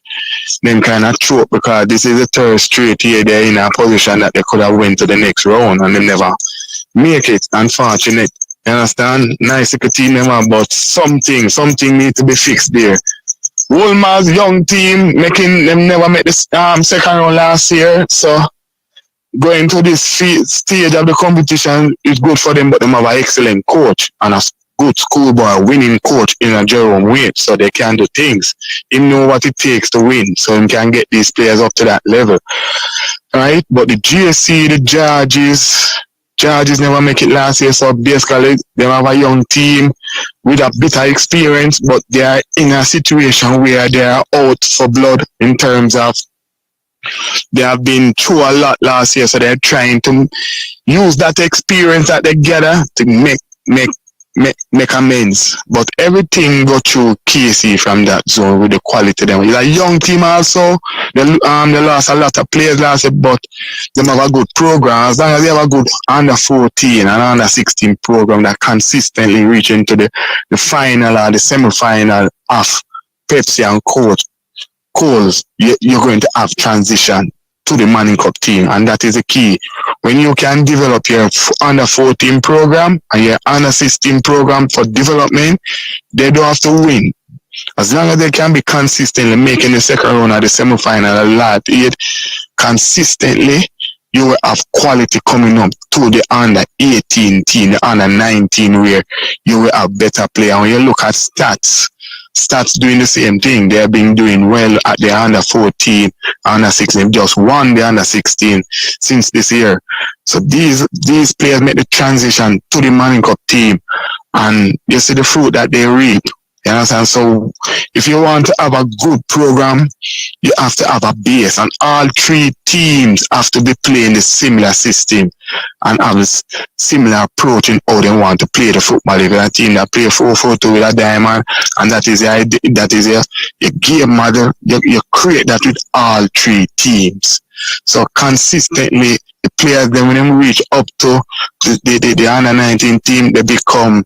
D: them kind of choke, because this is the 3rd straight year they're in a position that they could have went to the next round and they never make it. Unfortunate. You understand? Nice team them, but something need to be fixed there. Wolmer's young team making them never make the second round last year, so going to this stage of the competition is good for them, but they have an excellent coach and a good schoolboy winning coach in a Jerome way, so they can do things. He know what it takes to win, so he can get these players up to that level. Right? But the GSC, the Judges never make it last year, so basically they have a young team with a bit of experience, but they are in a situation where they are out for blood in terms of they have been through a lot last year, so they're trying to use that experience that they gather to make amends. But everything go through KC from that zone with the quality them. It's a young team also. They lost a lot of players last year, but they have a good program. As long as they have a good under 14 and under 16 program that consistently reach into the final or the semi-final of Pepsi and Coles, you're going to have transition to the Manning Cup team, and that is the key. When you can develop your under 14 program and your under 16 program for development, they don't have to win. As long as they can be consistently making the second round of the semi-final, a lot 8 consistently, you will have quality coming up to the under 18 team, the under 19, where you will have better player. When you look at stats doing the same thing. They have been doing well at the under 14, under 16. Just won the under 16 since this year. So these players make the transition to the Manning Cup team, and you see the fruit that they reap. You understand? So if you want to have a good program, you have to have a base, and all three teams have to be playing the similar system and have a similar approach in how they want to play the football. If you're a team that play 4-4-2 with a diamond, and that is your game model, you create that with all three teams. So consistently, the players, then when they reach up to the under 19 team, they become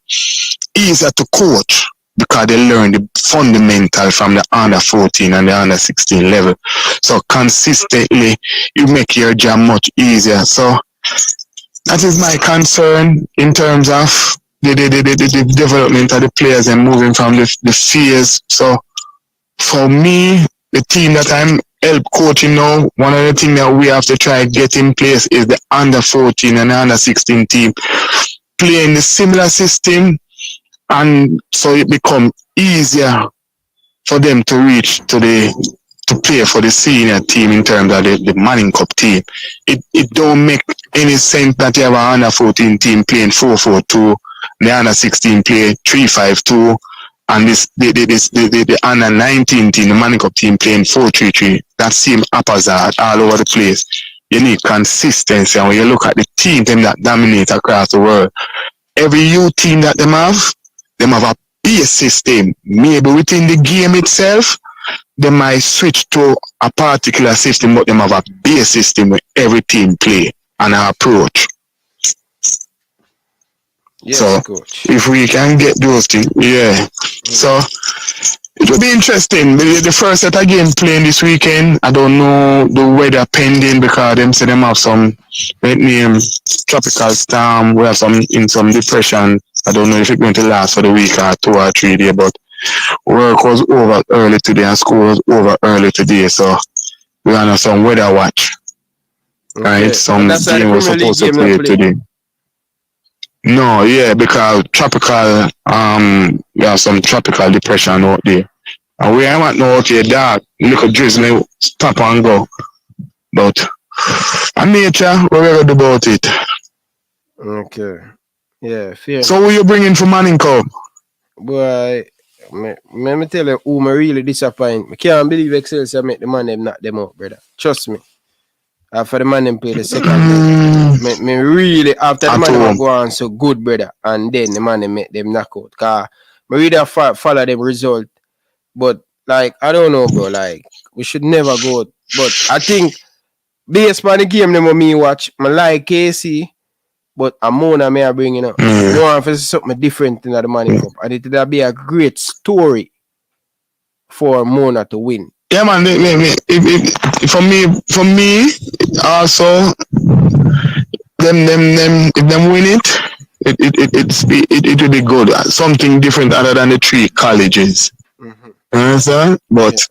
D: easier to coach, because they learn the fundamental from the under 14 and the under 16 level. So consistently, you make your job much easier. So that is my concern in terms of the development of the players and moving from the phase. So for me, the team that I'm help coaching now, one of the things that we have to try to get in place is the under 14 and the under 16 team playing the similar system. And so it becomes easier for them to reach to play for the senior team in terms of the Manning Cup team. It don't make any sense that you have an under 14 team playing 4-4-2, the under 16 play 3-5-2, and the under 19 team, the Manning Cup team playing 4-3-3. That seems haphazard all over the place. You need consistency, and when you look at the team them that dominate across the world, every youth team that them have a base system. Maybe within the game itself, they might switch to a particular system, but they have a base system where every team play and approach.
C: Yes,
D: so
C: coach.
D: If we can get those things, yeah. So it will be interesting. The first set of game playing this weekend, I don't know the weather pending, because them say them have some tropical storm. We have some depression. I don't know if it's going to last for the week or 2 or 3 days, but work was over early today and school was over early today, so we're on some weather watch. Okay. Right? Some game was supposed to play today. No, yeah, because tropical, we have some tropical depression out there. And we haven't know, okay, dark, little drizzling, stop and go. But and nature, what we gonna do about it?
C: Okay. Yeah, fair.
D: So what you bringing for Manning Cup?
C: Boy, let me tell you who me really disappoint. I can't believe Excelsior make the man them knock them out, brother. Trust me. After the man them play the second game, me really, after the man them go on so good, brother, and then the man them make them knock out. Cause me really follow them result. But like, I don't know, bro, like, we should never go. But I think based on the game them me watch, I like KC. But Amona may I bring up. You want to see something different in the Manning Cup, and it would be a great story for Mona to win.
D: Yeah, man. For me, also, if them win it will be good. Something different other than the 3 colleges. Mm-hmm. Understand? But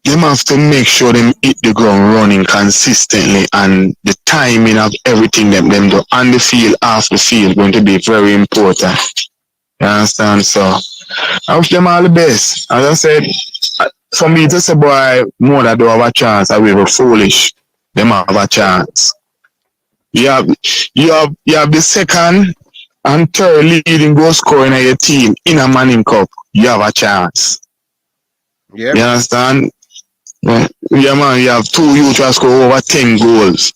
D: them have to make sure them hit the ground running consistently, and the timing of everything them do on the field, off the field, going to be very important. You understand? So I wish them all the best. As I said, for me to say, boy, more that do have a chance, I will be foolish. Them have a chance. You have the second and third leading goal scorer in your team in a Manning Cup. You have a chance. Yep. You understand? Yeah, man, you have 2 youth who score over 10 goals.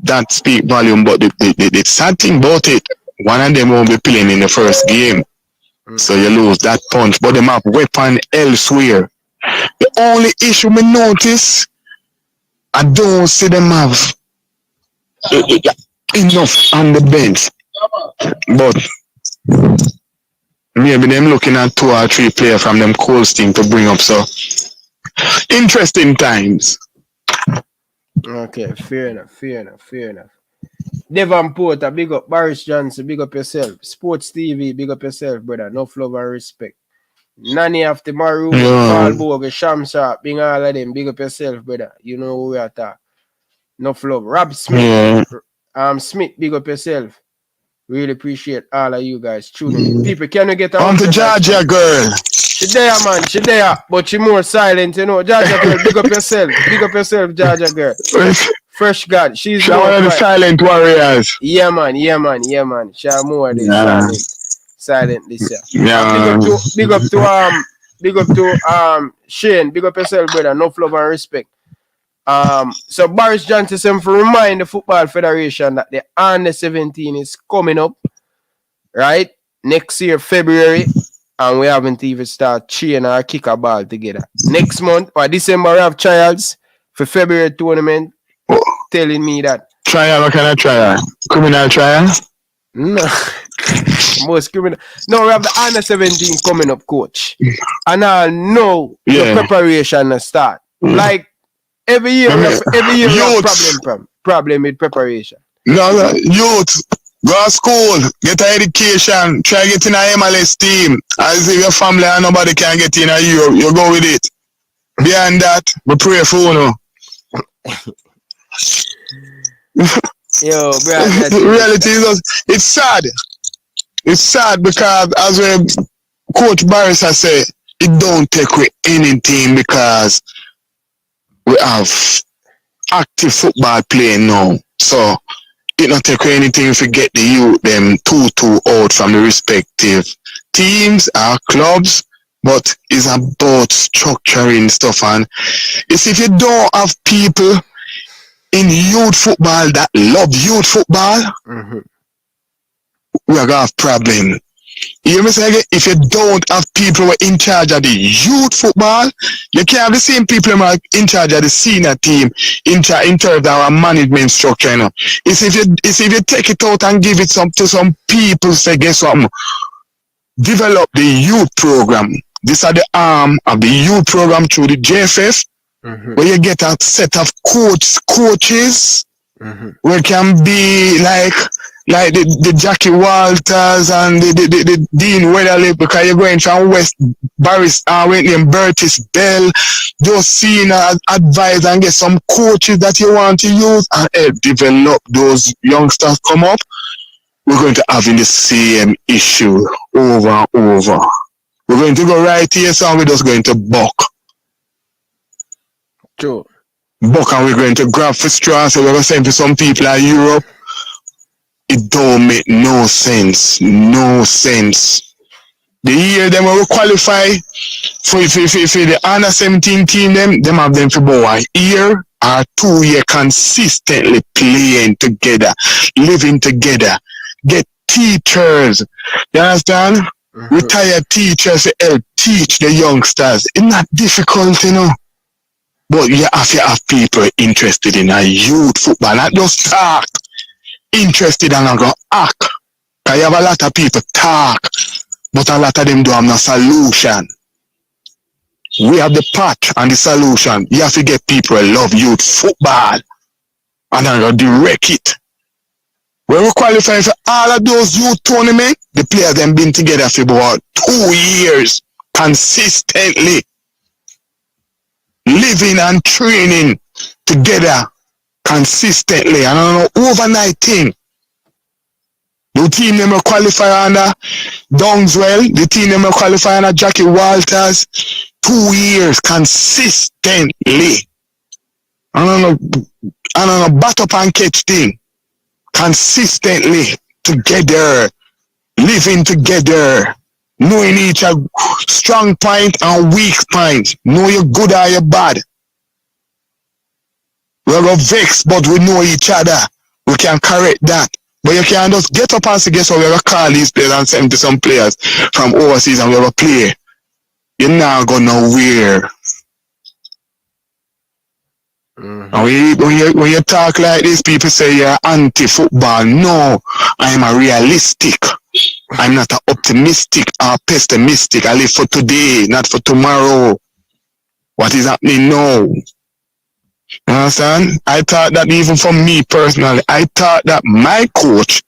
D: That speak volume, but the sad thing about it, one of them won't be playing in the first game. So you lose that punch, but them have weapon elsewhere. The only issue me notice, I don't see them have enough on the bench. But maybe them looking at 2 or 3 players from them Colts team to bring up. So interesting times.
C: Okay, fair enough. Devon Porter, big up. Boris Johnson, big up yourself. Sports TV, big up yourself, brother. Enough love and respect. Nanny after Maru, Paul Bogue, Sham Sharp, being all of them, big up yourself, brother. You know who we are talking. Enough love. Rob Smith. Smith, big up yourself. Really appreciate all of you guys tuning in. People, can you get
D: On to Georgia girl.
C: She there, man. She there. But she more silent, you know. Georgia girl, big up yourself. Big up yourself, Georgia girl. Fresh God. She's
D: one of the silent warriors.
C: Yeah, man. She more than silent this year.
D: Yeah.
C: Big up to Shane. Big up yourself, brother. No love and respect. So Boris Johnson for remind the Football Federation that the under 17 is coming up, right? Next year, February, and we haven't even started cheering or kick a ball together. Next month or December, we have trials for February tournament. Telling me that.
D: Trial, what kind of trial? Criminal trial?
C: No. Most criminal. No, we have the under 17 coming up, coach. And I know the preparation start. Like, every year we have problem with preparation.
D: No, youth, go to school, get an education, try get in a MLS team. As if your family and nobody can get in you go with it. Beyond that, we pray for you.
C: Yo, bro.
D: The reality is, it's sad. It's sad because as Coach Boris has said, it don't take away anything because we have active football playing now. So it not take away anything if we get the youth them 2-2 out from the respective teams or clubs, but it's about structuring stuff. And it's if you don't have people in youth football that love youth football, we are gonna have problem. You hear me say again? If you don't have people who are in charge of the youth football, you can't have the same people who are in charge of the senior team, in charge of our management structure. You know? It's if you take it out and give it to some people, say, guess what? Develop the youth program. These are the arm of the youth program through the JFF, where you get a set of coaches, where it can be like the Jackie Walters and the Dean Weatherly, because you're going from West Barris, and Burtis Bell, just seeing advise and get some coaches that you want to use and help develop those youngsters come up. We're going to have the same issue over and over. We're going to go right here, so we're just going to buck.
C: True.
D: Buck, and we're going to grab for straw, so we're going to send to some people in Europe. It don't make no sense. No sense. The year them will qualify for the under 17 team, them have them for about a year or 2 years consistently playing together, living together. Get teachers. You understand? Retired teachers to help teach the youngsters. It's not difficult, you know. But you have to have people interested in a youth football, not just talk. Interested and go act. Because you have a lot of people talk, but a lot of them don't have no solution. We have the patch and the solution. You have to get people who love youth football and then go direct it. When we qualify for all of those youth tournaments, the players have been together for about 2 years consistently, living and training together consistently. And I don't know, overnight thing. The team them will qualify under Dungswell, the team them will qualify under Jackie Walters, 2 years consistently. I don't know, bat up and catch thing. Consistently together, living together, knowing each other strong point and weak point. Know you're good or you're bad. We're going to vex, but we know each other. We can correct that. But you can't just get up and say, guess what, we're going to call these players and send to some players from overseas and we're going to play. You're not going nowhere. And when you talk like this, people say you're anti-football. No, I'm a realistic. I'm not an optimistic or pessimistic. I live for today, not for tomorrow. What is happening now? You understand? I thought that even for me personally, I thought that my coach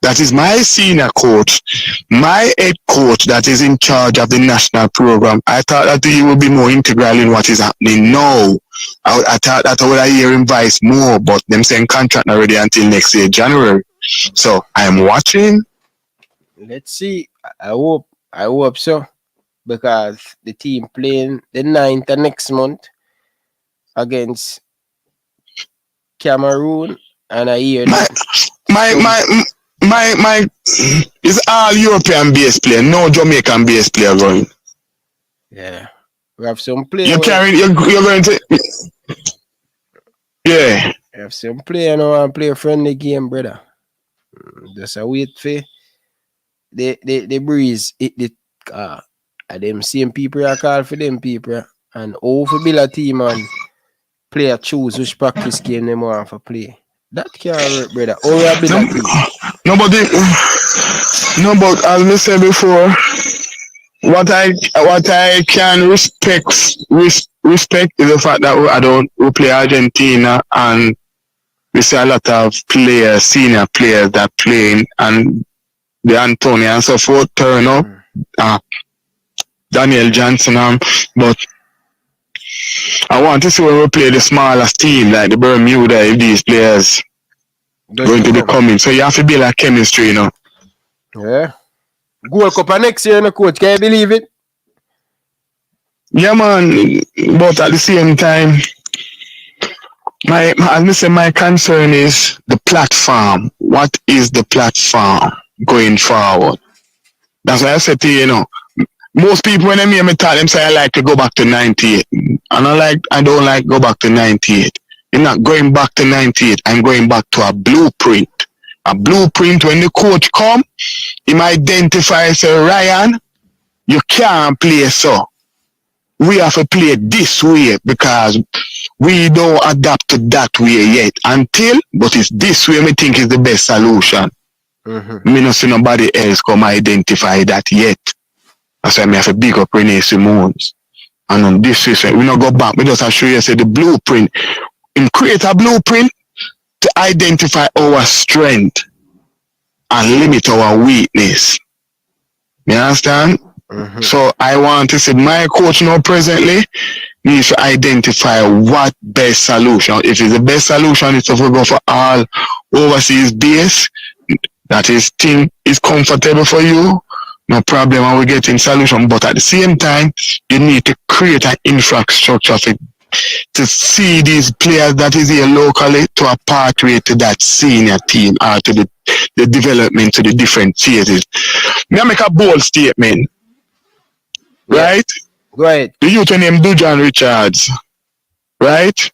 D: That is my senior coach, my head coach that is in charge of the national program. I thought that he would be more integral in what is happening now. I thought that I would hear him voice more, but them saying contract already until next year, January. So I'm watching.
C: Let's see. I hope so. Because the team playing the 9th of next month against Cameroon, and I hear
D: my is all European based player, no Jamaican based player going.
C: Yeah, we have some players.
D: You're going to. Yeah.
C: We have some player now and play a friendly game, brother. Just a wait for the breeze hit the car. And them same people I call for them people. And over build a team and player choose which practice game they want to play. That can't work, brother. Or we build a team.
D: No, but as I said before, what I can respect is the fact that we play Argentina and we see a lot of players, senior players that playing, and the Antonio and so forth turn up. Daniel Johnson, but I want to see when we play the smallest team like the Bermuda, if these players going to be coming. So you have to build a chemistry, you know.
C: Yeah. Gold Cup next year, coach. Can you believe it?
D: Yeah, man. But at the same time, my concern is the platform. What is the platform going forward? That's why I said to you, most people when they hear me talk, them say I like to go back to 98. And I don't like go back to 98. I'm not going back to 98. I'm going back to a blueprint. A blueprint when the coach come, he might identify, say, Ryan, you can't play so. We have to play this way because we don't adapt to that way yet. But it's this way we think is the best solution. Me not see nobody else come identify that yet. That's why I have to big up Renee Simons. And on this is we not go back. We just have to show you say the blueprint. And create a blueprint to identify our strength and limit our weakness. You understand? So I want to say my coach now presently needs to identify what best solution. If it's the best solution, it's if we go for all overseas base, that is thing is comfortable for you. No problem, and we get in solution. But at the same time, you need to create an infrastructure to see these players that is here locally to a pathway to that senior team or to the development to the different phases. May I make a bold statement? Yeah. Right?
C: Go ahead.
D: The youth named JOIN Richards. Right?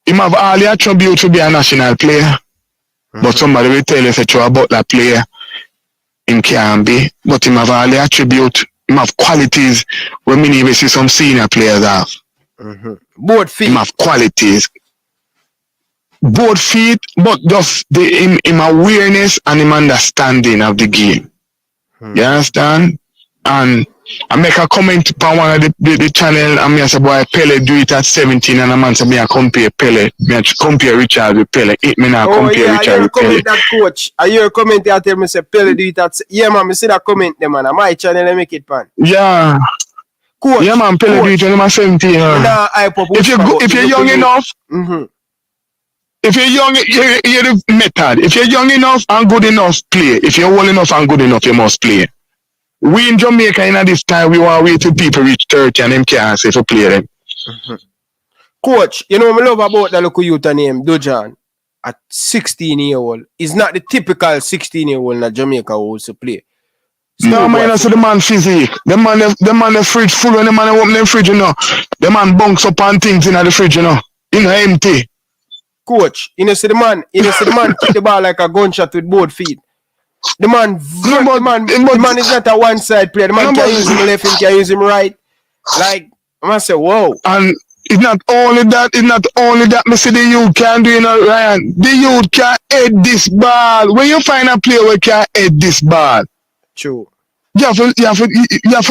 D: He have all the attributes to be a national player. But somebody will tell you about that player. Him can be, but him have all the attribute, him have qualities where many we see some senior players have.
C: Both feet.
D: Him have qualities. Both feet, but just him awareness and him understanding of the game. You understand? And I make a comment upon one of the channel and I say, boy, Pele do it at 17 and a man say, me I compare Pele. Me I compare Richard with Pele. It me not compare Richard with Pele.
C: That coach. I hear a comment there tell me say Pele do it at... Yeah, man, I see that comment there, man. On my channel, I make it, man.
D: Yeah.
C: Coach.
D: Yeah, man, Pele do it when I'm 17. If you're young enough... If you're young, you're the method. If you're young enough and good enough, play. If you're old enough and good enough, you must play. We in Jamaica in this time, we want to wait till people reach 30 and them can't say to play them.
C: Coach, you know what I love about the local youth named JOIN at 16-year-old. He's not the typical 16-year-old in Jamaica who wants to play.
D: No, man, I see the man physique. The man the fridge full when the man open the fridge, you know. The man bunks up on things in the fridge, you know. Empty.
C: Coach, you know, see the man kick the ball like a gunshot with both feet. The man is not a one-side player. The man can use him left, he can use him right. Like, I must say, whoa.
D: And it's not only that, me see the youth can do, you know, Ryan. The youth can head this ball. When you find a player who can head this ball,
C: true.
D: You have to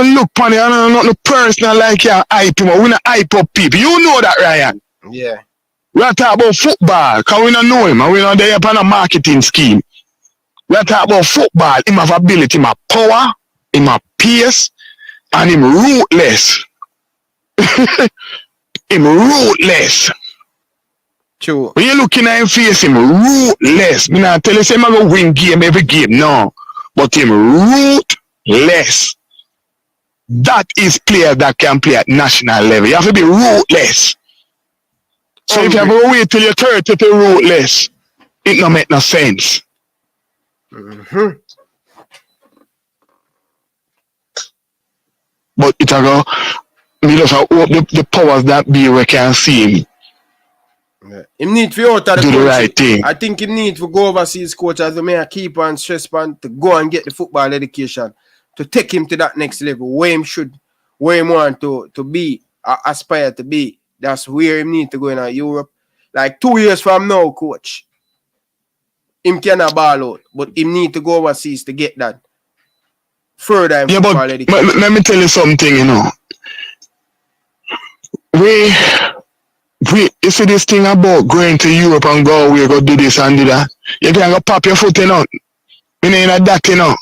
D: look upon it. I don't know, not the personal like you hype him. We not hype up people. You know that, Ryan.
C: Yeah.
D: We are talking about football, because we don't know him, and we don't there upon a marketing scheme. We are talking about football. Him have ability, him have power, him have pace, and him ruthless. Him ruthless.
C: True.
D: When you looking at him face, him ruthless. Me not tell you say him go win game every game, no. But him ruthless. That is player that can play at national level. You have to be ruthless. So if you have to wait till you're 30 to be ruthless, it don't make no sense.
C: Mm-hmm.
D: But it go, me just hope the powers that be where can see him.
C: Yeah. Him need to out of the
D: do
C: country.
D: the right thing.
C: I think him need to go overseas, coach, as the mayor keep on stress on to go and get the football education to take him to that next level where him want to be, aspire to be. That's where him need to go in Europe. Like 2 years from now, coach, him cannot ball out, but him need to go overseas to get that further in football education.
D: Let me tell you something, you know. You see this thing about going to Europe and go away, go do this and do that. You can go pop your foot, you know. We ain't that, you know.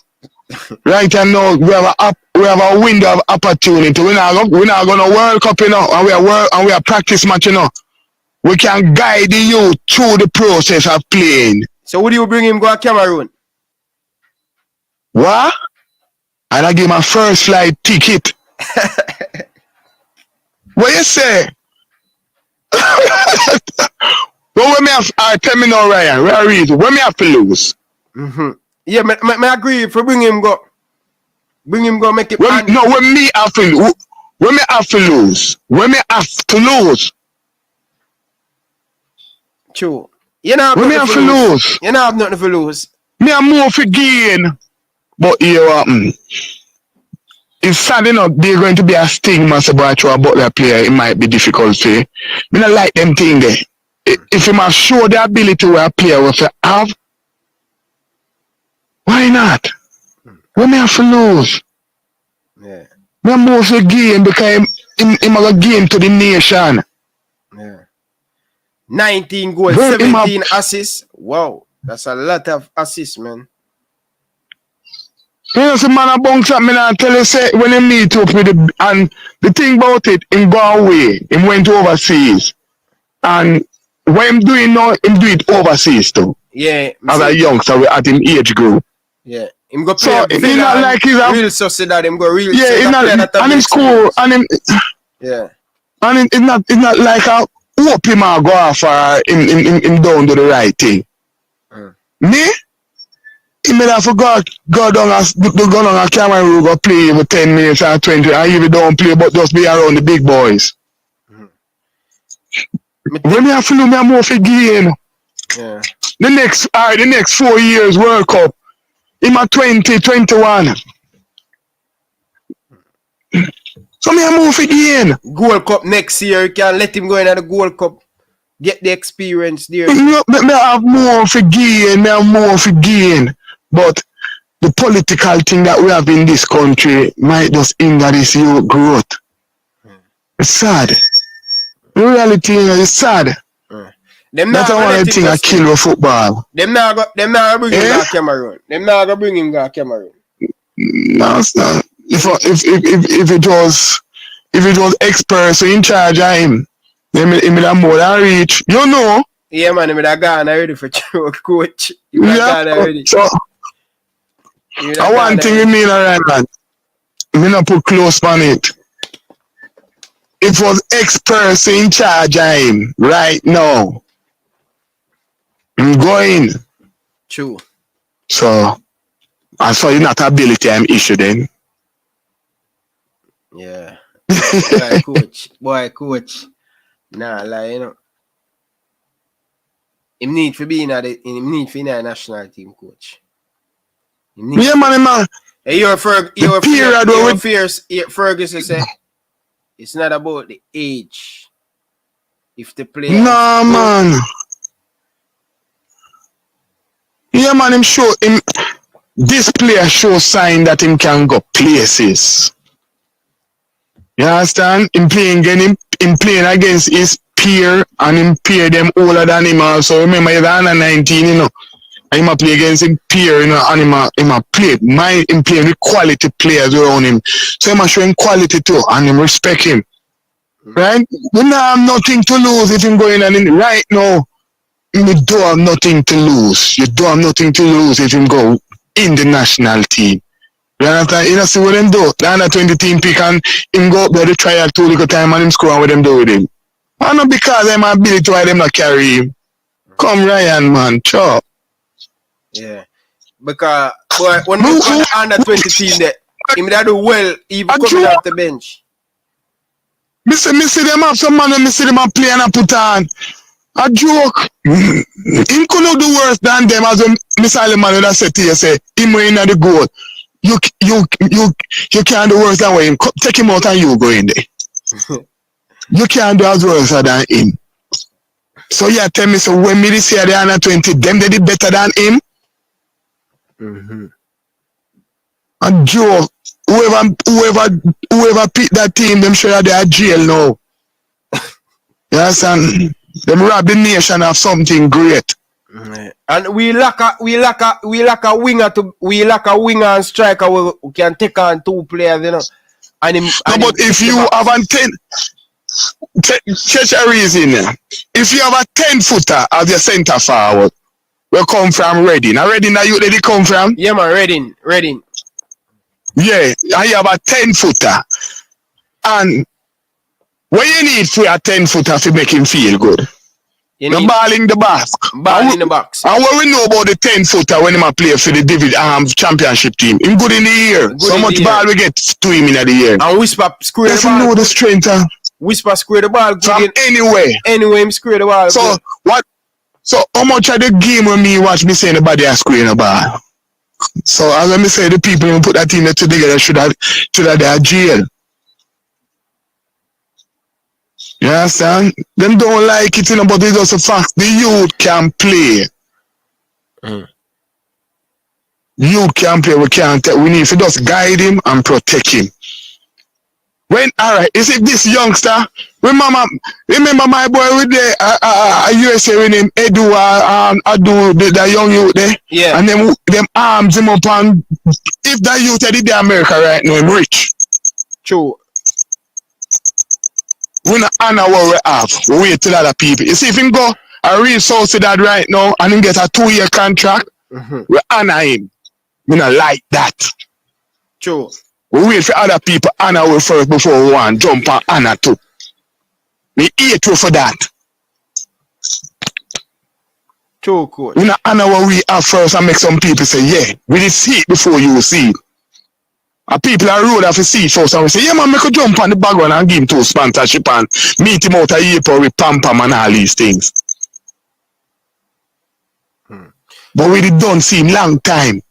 D: Right now, we have a window of opportunity. We're not going to World Cup, you know, and we are practice match, you know. We can guide you through the process of playing.
C: So would you bring him go to Cameroon?
D: What? And I give him a first flight ticket. What you say? Well, when me have, tell me now, Ryan, where is it? When me have to lose?
C: Mm-hmm. Yeah, me agree. If we bring him go, make it.
D: When me have to lose. When me have to lose.
C: True. You know,
D: when me have to lose.
C: You know, have nothing to lose.
D: Me have more for gain. But here what happen? It's sad enough there's going to be a stigma about that player. It might be difficult for you. Me not like them thing there. If you must show the ability where a player will have, why not? When me have to lose.
C: Yeah.
D: Me have more for gain because him have a game to the nation.
C: Yeah. 19 goals, 17 assists. Wow. That's a lot of assists, man.
D: You know, some man a bounce up, me and tell you, say, when he meet up with the thing about it, him go away, him went overseas. And what him doing now, him do it overseas too.
C: Yeah.
D: As a youngster at him age group.
C: Yeah. Him go play
D: so,
C: it's
D: not like he's a
C: real sociedad, him go real.
D: Yeah, and him school, and him.
C: Yeah.
D: And it's not like I hope him a go off him down to the right thing. Me? He may have forgot go down a camera room, go play for 10 minutes or 20, and even don't play, but just be around the big boys. When me have to do me more for gain.
C: Yeah.
D: The next 4 years World Cup, him a 20, 21. So me a move for gain.
C: Gold Cup next year, you can let him go in at the Gold Cup. Get the experience there.
D: Me have more for gain. But the political thing that we have in this country might just hinder this youth growth. It's sad. The reality is sad. That's one thing I kill with football.
C: Them not gonna bring him to Cameroon. Them not gonna bring him to Cameroon.
D: No, it's not. If it was experts in charge of him, he would have more than reach. You know.
C: Yeah, man, he would have gone already for coach. He would have gone already.
D: So, one thing you mean, alright, man. Me not put close on it. It was experts in charge of him right now. I'm going.
C: True.
D: So, I saw you not ability I'm issue then.
C: Yeah. Boy, coach. Nah, like, you know. Him need to be in a national team, coach.
D: Yeah, man.
C: Hey, Ferguson say it's not about the age. If the player.
D: Nah, man. Yeah, man, this player show sign that him can go places. You understand? Him playing against his peer and him peer them older than him also. Remember, he's under 19, you know. And him play against him peer, you know, and him play. Him play with quality players around him. So him show him quality too, and him respect him. Right? We don't have nothing to lose if him going on in right now. You don't have nothing to lose. You don't have nothing to lose if him go in the national team. You understand? You know, see what them do. The under 20 team pick and him go up there to trial 2 little time and him score and what them do with him. And not because them ability why them not carry him. Come Ryan, man, chop.
C: Yeah. Because boy, when we on under 20 team there, him that do well even coming off the bench.
D: Me see them have some man and me see them play and I put on. A joke. Him could do worse than them as when Mr. Man that said to you, say, him in the goal. You can't do worse than him. Take him out and you go in there. You can't do as worse than him. So yeah, tell me, so when me this year they under 20, them they did better than him?
C: Mm-hmm.
D: And Joe, whoever picked that team, them sure they are jail now. You understand? Them rob the nation of something great.
C: And we lack a winger and striker who can take on 2 players, you know.
D: But if you have a 10, Charie is in there. If you have a 10-footer as your centre forward, we come from Reading. Now Reading, that you did it come from?
C: Yeah, man, Reading.
D: Yeah, and you have a 10-footer. And what you need for a 10-footer to make him feel good? The ball in the box.
C: Ball in the box.
D: And what we know about the 10-footer when he play for the championship team? Him good in the year. So much ball we get to him in the year.
C: And Whisper square the ball.
D: Know the strength.
C: Whisper square the ball.
D: From anywhere.
C: Anyway, him square the ball.
D: So
C: good.
D: what? So how much of the game when me watch me saying nobody are squaring the ball? So as I say, the people who put that team together should have their jail. You understand? Them don't like it, you know, but it's just a fact. The youth can play. Youth can play, we can't. We need to just guide him and protect him. Alright, is it this youngster? Remember my boy with the USA with him, Edu, Adu, the young youth there?
C: Yeah.
D: And them arms him up and if that youth did the America right now, him rich.
C: True.
D: We not honor what we have. We wait till other people. You see, if him go a real South Sudan right now and him get a 2-year contract, we honor him. We not like that.
C: True.
D: We wait for other people honor we first before we want jump and honor too. We hate you for that.
C: True, coach.
D: We not honor what we have first and make some people say, yeah, we did see it before you see it. And people are road have to see it first and we say, yeah man, make a jump on the background and give him 2 sponsorship and meet him out of April with Pam Pam and all these things. But we don't see him long time.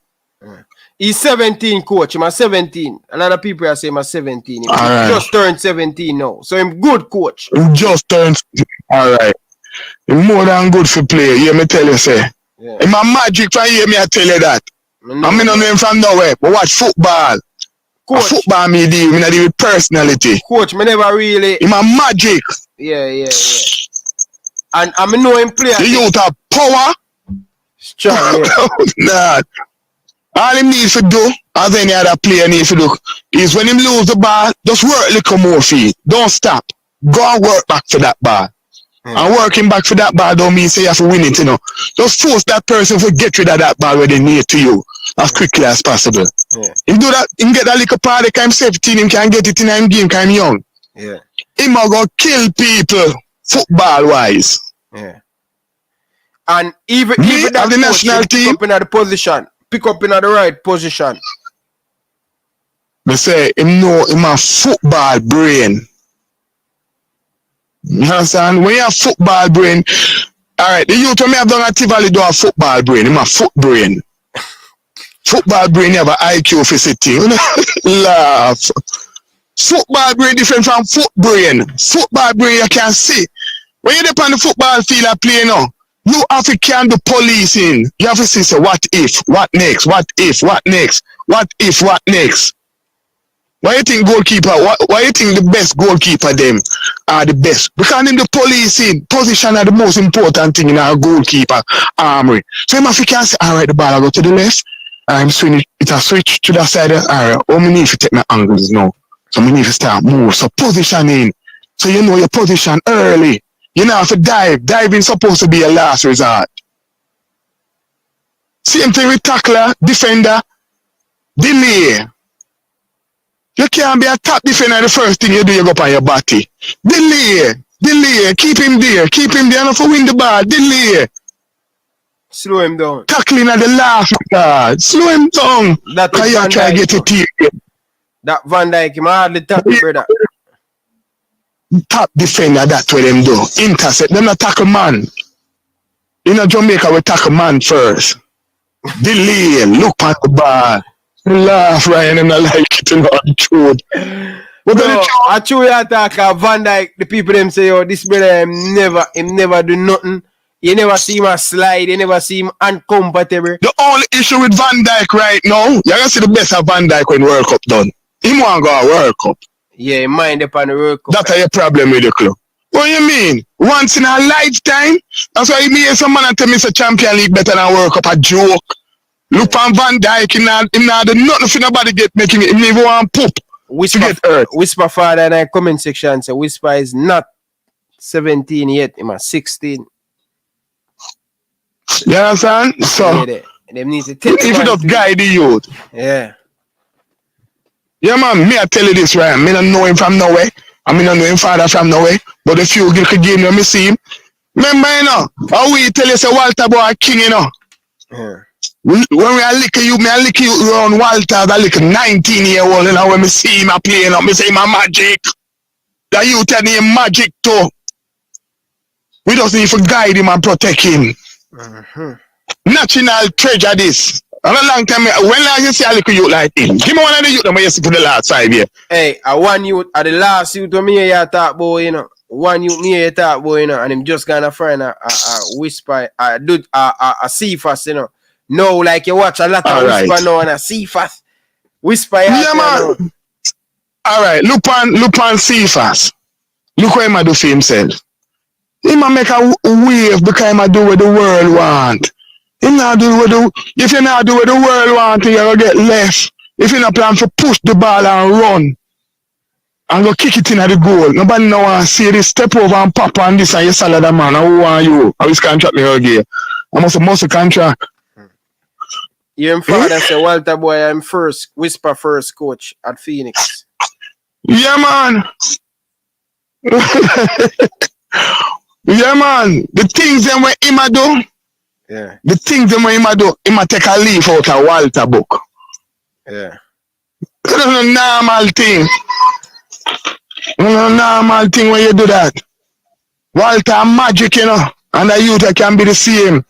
C: He's 17, coach. He's 17. A lot of people are saying he's 17. He just turned 17 now. So I'm good, coach.
D: He just turned. Alright. He's more than good for play. Hear me tell you, say. Yeah. He's a magic for hear me, I tell you that. I mean, I know him from nowhere, but watch football. Coach. Football me deal, I deal with personality.
C: Coach, me never really.
D: He's a magic.
C: Yeah. And I know him play.
D: The youth have power.
C: Strong, yeah.
D: Nah. All he needs to do, as any other player needs to do, is when he lose the ball, just work a little more for it. Don't stop. Go and work back for that ball. And working back for that ball don't mean say you have to win it, you know. Just force that person to get rid of that ball when they need to you as quickly as possible.
C: Yeah.
D: He do that, he get that little part, he can 17, he can get it in him game, kind young.
C: Yeah.
D: He might go kill people, football-wise.
C: Yeah. And even
D: that the national team,
C: pick up in the right position.
D: They say him know him a football brain. You understand? When you have football brain, alright, the youth when me have done a Tivoli do a football brain, him a foot brain. Football brain you have an IQ for sitting. Laugh. Football brain different from foot brain. Football brain you can see. When you depend on the football field and play now, you have to can the policing. You have to say, what if, what next, what if, what next, what if, what next. Why you think goalkeeper? Why you think the best goalkeeper them are the best? Because in the policing, position are the most important thing in our goalkeeper armory. So if you can say, all right, the ball I go to the left, I'm swinging it a switch to the side. All right, oh, me need to take my angles now. So me need to start move. So positioning. So you know your position early. You know have to dive. Diving supposed to be a last resort. Same thing with tackler, defender, delay. You can't be a top defender the first thing you do, you go up on your body. Delay, keep him there enough to win the ball, delay.
C: Slow him down.
D: Tackling at the last regard, slow him down. Because you try to get it here.
C: That Van Dijk, him hardly tackle, brother.
D: Top defender, that's what them do. Intercept, them not tackle man. You know Jamaica, we tackle man first. Delay, look at the ball. Laugh, Ryan, and I like it, you know, the truth.
C: Bro, I true you talk Van Dijk, the people them say, yo, this brother him never do nothing. You never see him a slide, you never see him uncompatible.
D: The only issue with Van Dijk right now, you're gonna see the best of Van Dijk when World Cup done. He want to go a World Cup.
C: Yeah, mind upon the World Cup.
D: That's your problem with the club. What you mean? Once in a lifetime? That's why me and some man and tell me it's a Champion League better than World Cup, a joke. Look on Van Dijk, he not do nothing for nobody get making it. He even want poop.
C: Whisper father in the comment section say Whisper is not 17 yet, he must 16.
D: You understand? So
C: Yeah, they need to take
D: if you just guide the youth.
C: Yeah.
D: Yeah man, me I tell you this, right? Me don't know him from nowhere. I mean I know him father from nowhere. But if you get the game when me see him. Remember you know, how we tell you say Walter boy a king, you know.
C: Yeah.
D: When we are licking you, me I lick you around Walter, I lick 19-year-old, you know, when me see him playing up, me say him a magic. That you tell him magic too. We just need to guide him and protect him. National treasure this. And a long time, when last you see a little youth like him? Give me one of the youth that I used to for the last 5 years.
C: Hey, I one youth, at the last youth of me here talk about, you know. One youth me here talk about, you know, and him just gonna find a Whisper, a CFAS, you know. No, like you watch a lot of Whisper now and a CFAS. Whisper,
D: yeah, man. Alright, look on CFAS. Look what he might do for himself. He might make a wave because he might do what the world want. If you not do what the world want, you're going to get left. If you not plan to push the ball and run and go kick it in at the goal, nobody now want to see this step over and pop on this and you salad a man. Who are you? I was contract me again. I must contract.
C: Your father say Walter boy, I'm first Whisper first coach at Phoenix.
D: Yeah, man. Yeah, man. The things them when him a do.
C: Yeah.
D: The things them when him a do, him a take a leaf out of Walter book.
C: Yeah.
D: That's a normal thing. Normal thing when you do that. Walter magic, you know, and the youth can be the same.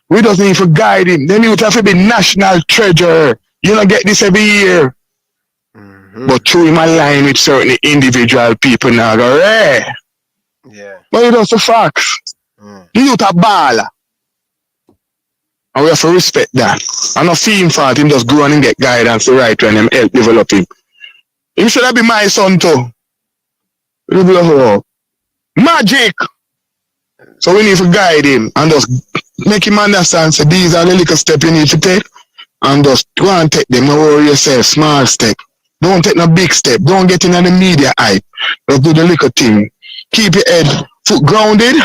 D: We just need to guide him. Then youth have to be national treasure. You don't get this every year. But through him align with certain individual people now go, hey.
C: Yeah.
D: But it does the facts. The youth a baller. And we have to respect that. And not feel him for him just grow and get guidance the right way and him help develop him. Him should have been my son too. Magic! So we need to guide him and just make him understand so these are the little steps you need to take and just go and take them. Don't worry yourself, small step. Don't take no big step. Don't get in the media hype. Just do the little thing. Keep your head foot grounded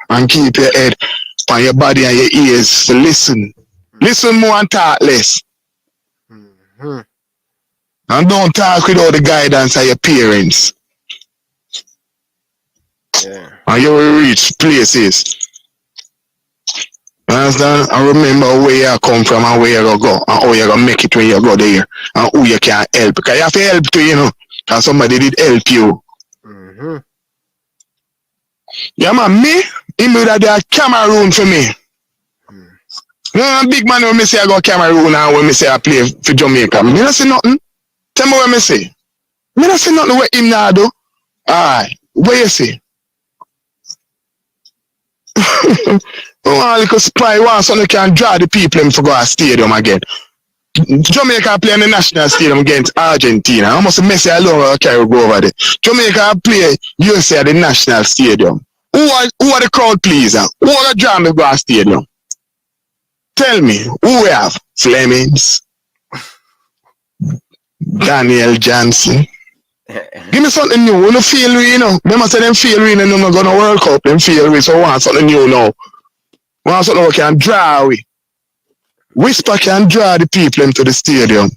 D: and keep your head on your body and your ears to listen. Listen more and talk less. And don't talk without the guidance of your parents.
C: Yeah.
D: And you will reach places. Understand? And remember where you come from and where you go and how you gonna make it when you go there and who you can help. Because you have to help too, you know. Because somebody did help you. Yeah man, me, him would have a Cameroon for me. You know, big man when me say I go Cameroon and when me say I play for Jamaica. Me not say nothing. Tell me what me say. Me not say nothing what him now do. Alright, what you say? Oh, a little spy want so they can draw the people in to go to stadium again. Jamaica play in the national stadium against Argentina. I must Messi alone carry go over there. Jamaica play USA at the national stadium. Who are the crowd pleaser? Who are the drama go stadium? Tell me, who we have? Flemings, Daniel Johnson. Give me something new. We don't feel we, you know. Remember say them feel we and they're not gonna World Cup. Them feel we, so we want something new now. We want something we can draw we. Whisper can draw the people into the stadium.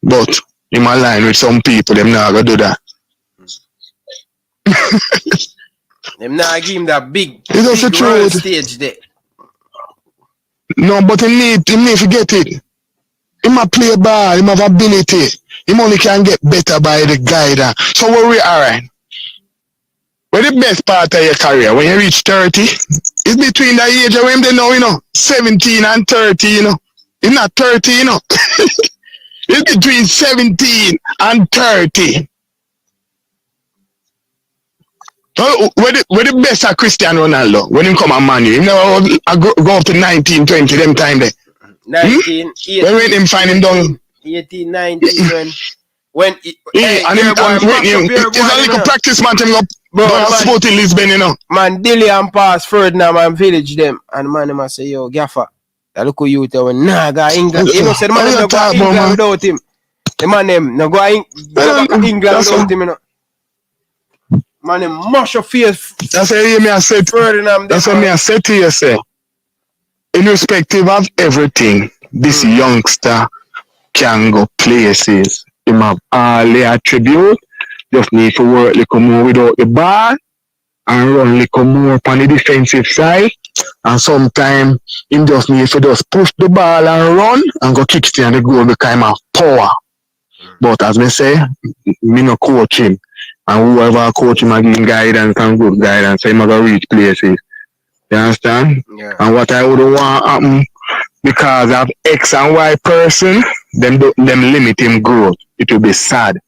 D: But in my line with some people, them not gonna do that.
C: Them not give him that big
D: It's
C: stage there.
D: No, but he need to get it. He might play ball, he have ability. He only can get better by the guide. So where we are, right? Where the best part of your career, when you reach 30, it's between the age of him they know, you know, 17 and 30, you know. It's not 30, you know. It's between 17 and 30. So where the best of Cristiano Ronaldo, when him come and Man U, he never go up to 19, 20, them time there.
C: 19, 18,
D: when him find him down
C: 18, 19, when
D: and him it's a little practice match him go Sporting Lisbon, you know.
C: Man, Dillian pass Ferdinand man village them and man them say, yo, Gaffer, I look at you tell nah go England. You know said man them go England without him. The man them no go back to England without him, you know. Man them mash your face.
D: That's what me I said Ferdinand. That's what me I said to you, say. Irrespective of everything, this youngster can go places. He have all the attributes. Just need to work a little more without the ball and run a little more on the defensive side. And sometimes he just need to just push the ball and run and go Kingston the goal because he have power. But as me say, me no coach him. And whoever coach him, I give him guidance and good guidance. So he might go reach places. You understand?
C: Yeah.
D: And what I would want to happen, because of X and Y person, them limit him growth. It will be sad.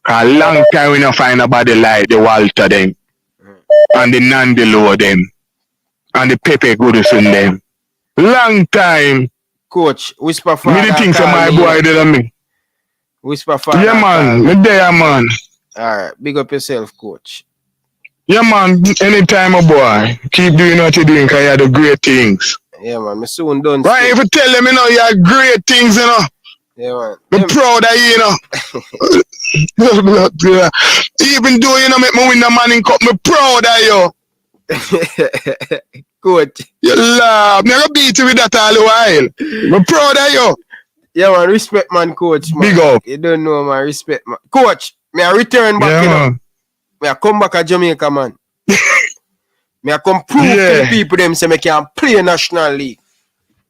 D: Cause a long time we don't find nobody like the Walter them, and the Nandelo them, and the Pepe Goodison them. Long time.
C: Coach, whisper for
D: me the things that my boy did on me.
C: Whisper for
D: yeah man, me there man.
C: Alright, big up yourself, coach.
D: Yeah man, anytime a boy, keep doing what you're doing because you do great things.
C: Yeah man, me soon done.
D: Right, if you tell them you know you have great things, you know.
C: Yeah man.
D: I'm proud of you, you know. Even though you know make me win the Manning Cup, me proud of you.
C: Coach.
D: You love me, I go beat you with that all the while. I'm proud of you.
C: Yeah man, respect man, coach man.
D: Big up.
C: You don't know man, respect man. Coach, me I return back,
D: yeah,
C: you know. Me I come back to Jamaica, man. Me I come prove to the people them say me can play National League.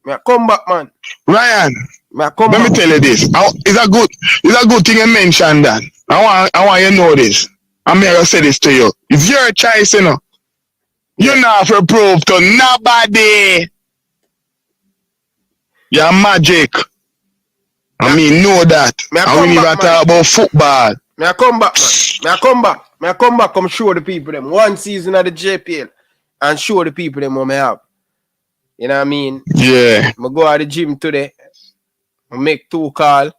C: Me I come back, man.
D: Ryan,
C: me I come
D: let
C: back.
D: me tell you this. It's a good thing you mentioned that. I want you to know this. I'm here to say this to you. It's your choice, you know. You're not for proof to nobody. You're magic. I mean, know that. And we never talk about football.
C: Me I come back, man. Me I come back, come show the people them one season of the JPL and show the people them what me have. You know what I mean?
D: Yeah.
C: I go to the gym today. I make 2 calls.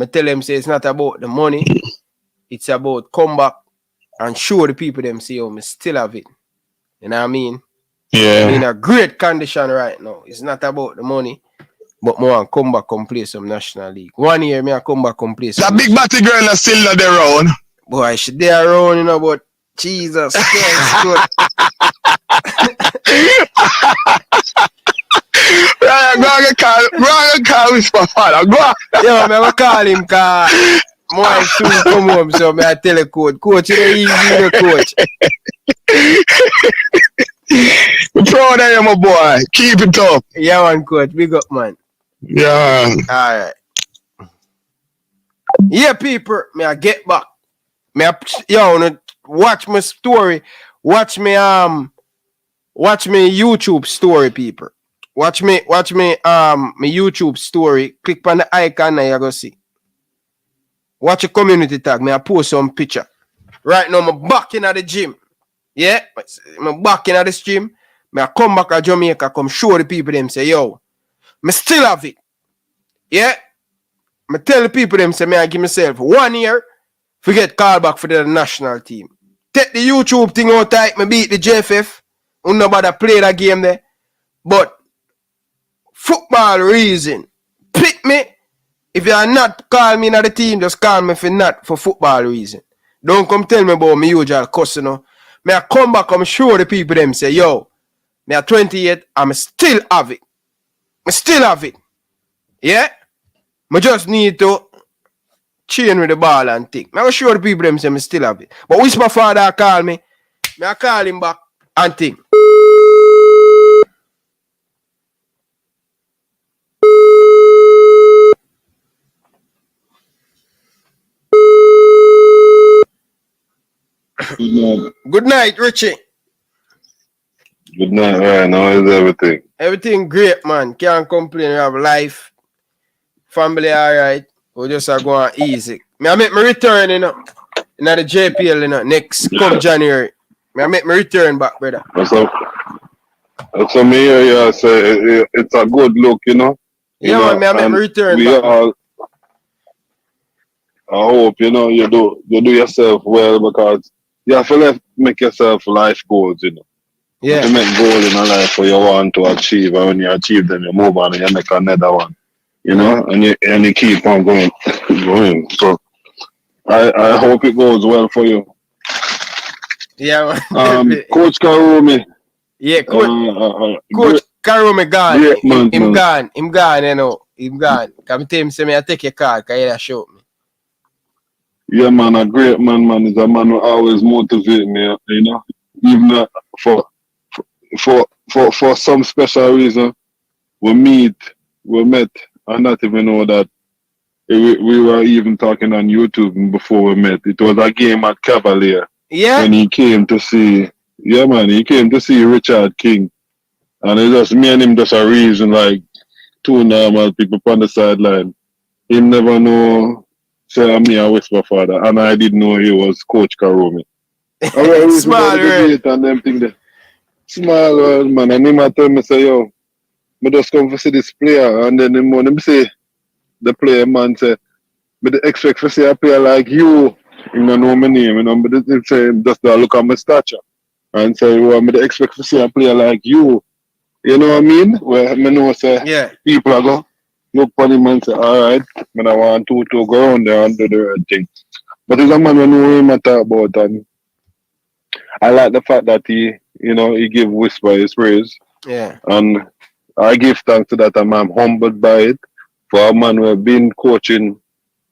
C: I tell them say it's not about the money. It's about come back and show the people them see how me still have it. You know what I mean?
D: Yeah.
C: I'm in a great condition right now. It's not about the money. But I want to come back and play some National League. 1 year, I come back and play some.
D: That big batty girl is still not there around.
C: Boy, she there around, you know, but Jesus Christ.
D: Go and call Whisper Father. Go on.
C: Yeah, I'm going to call him because my wife soon come home, so I tell the coach. Coach, you know, easy, the coach.
D: I'm proud of you, my boy. Keep it up.
C: Yeah, man, coach. Big up, man.
D: Yeah.
C: All right. Yeah, people, me I get back. Me I, watch my story. Watch me YouTube story, people. Watch me my YouTube story. Click on the icon and you go see. Watch a community tag. Me I post some picture. Right now, I'm back in the gym. Yeah, I'm back in the gym. Me I come back to Jamaica, come show the people them say, yo, me still have it. Yeah. I tell the people them say, I give myself 1 year to get called back for the national team. Take the YouTube thing out tight, me beat the JFF. Nobody play that game there. But football reason, pick me. If you are not call me in the team, just call me for not for football reason. Don't come tell me about me usual cuss, you know. Me I come back, I'm sure the people them say, yo, me at 28, I'm still have it. I still have it. Yeah? I just need to chain with the ball and think. I'm sure the people them say I still have it. But which my father call me, I call him back and think. Good night, Richie.
D: Good night, Ryan. How is everything?
C: Everything great, man. Can't complain. We have life. Family alright. We just are going easy. I make my return, you know. In the JPL, you know, next come January. I make my return back, brother.
D: That's what me hear you say. It's a good look, you know.
C: Yeah, man, I make my return
D: we
C: back.
D: All, I hope, you know, you do yourself well because you have to make yourself life goals, you know.
C: Yeah.
D: You make goals in a life where you want to achieve, and when you achieve them, you move on and you make another one. You know, and you keep on going. So I hope it goes well for you.
C: Yeah, man.
D: Coach Karumi.
C: Yeah, Coach Karumi gone. Him gone. Him gone, you know. Him gone. Come tell him, say me I take your card, because he show me.
D: Yeah, man, a great man is a man who always motivate me, you know. Even for some special reason, we met, and not even know that we were even talking on YouTube before we met. It was a game at Cavalier.
C: Yeah.
D: When he came to see, yeah, man, he came to see Richard King. And it's just me and him just a reason, like, two normal people on the sideline. He never know, say, me a Whisper father. And I didn't know he was Coach Karumi.
C: Small world.
D: And them thing there. Small world, man. And him tell me, say, yo, I just come to see this player. And then him say, the player man say, I expect to see a player like you. You don't know my name, you know, but they say, just look at my stature. And say, well, I expect to see a player like you. You know what I mean? Where I know say,
C: yeah,
D: people are going look for him and say, all right, I want to go around there and do the right thing. But it's a man who know him I talk about, and I like the fact that he give Whisper his praise.
C: Yeah.
D: And I give thanks to that, and I'm humbled by it. For a man who have been coaching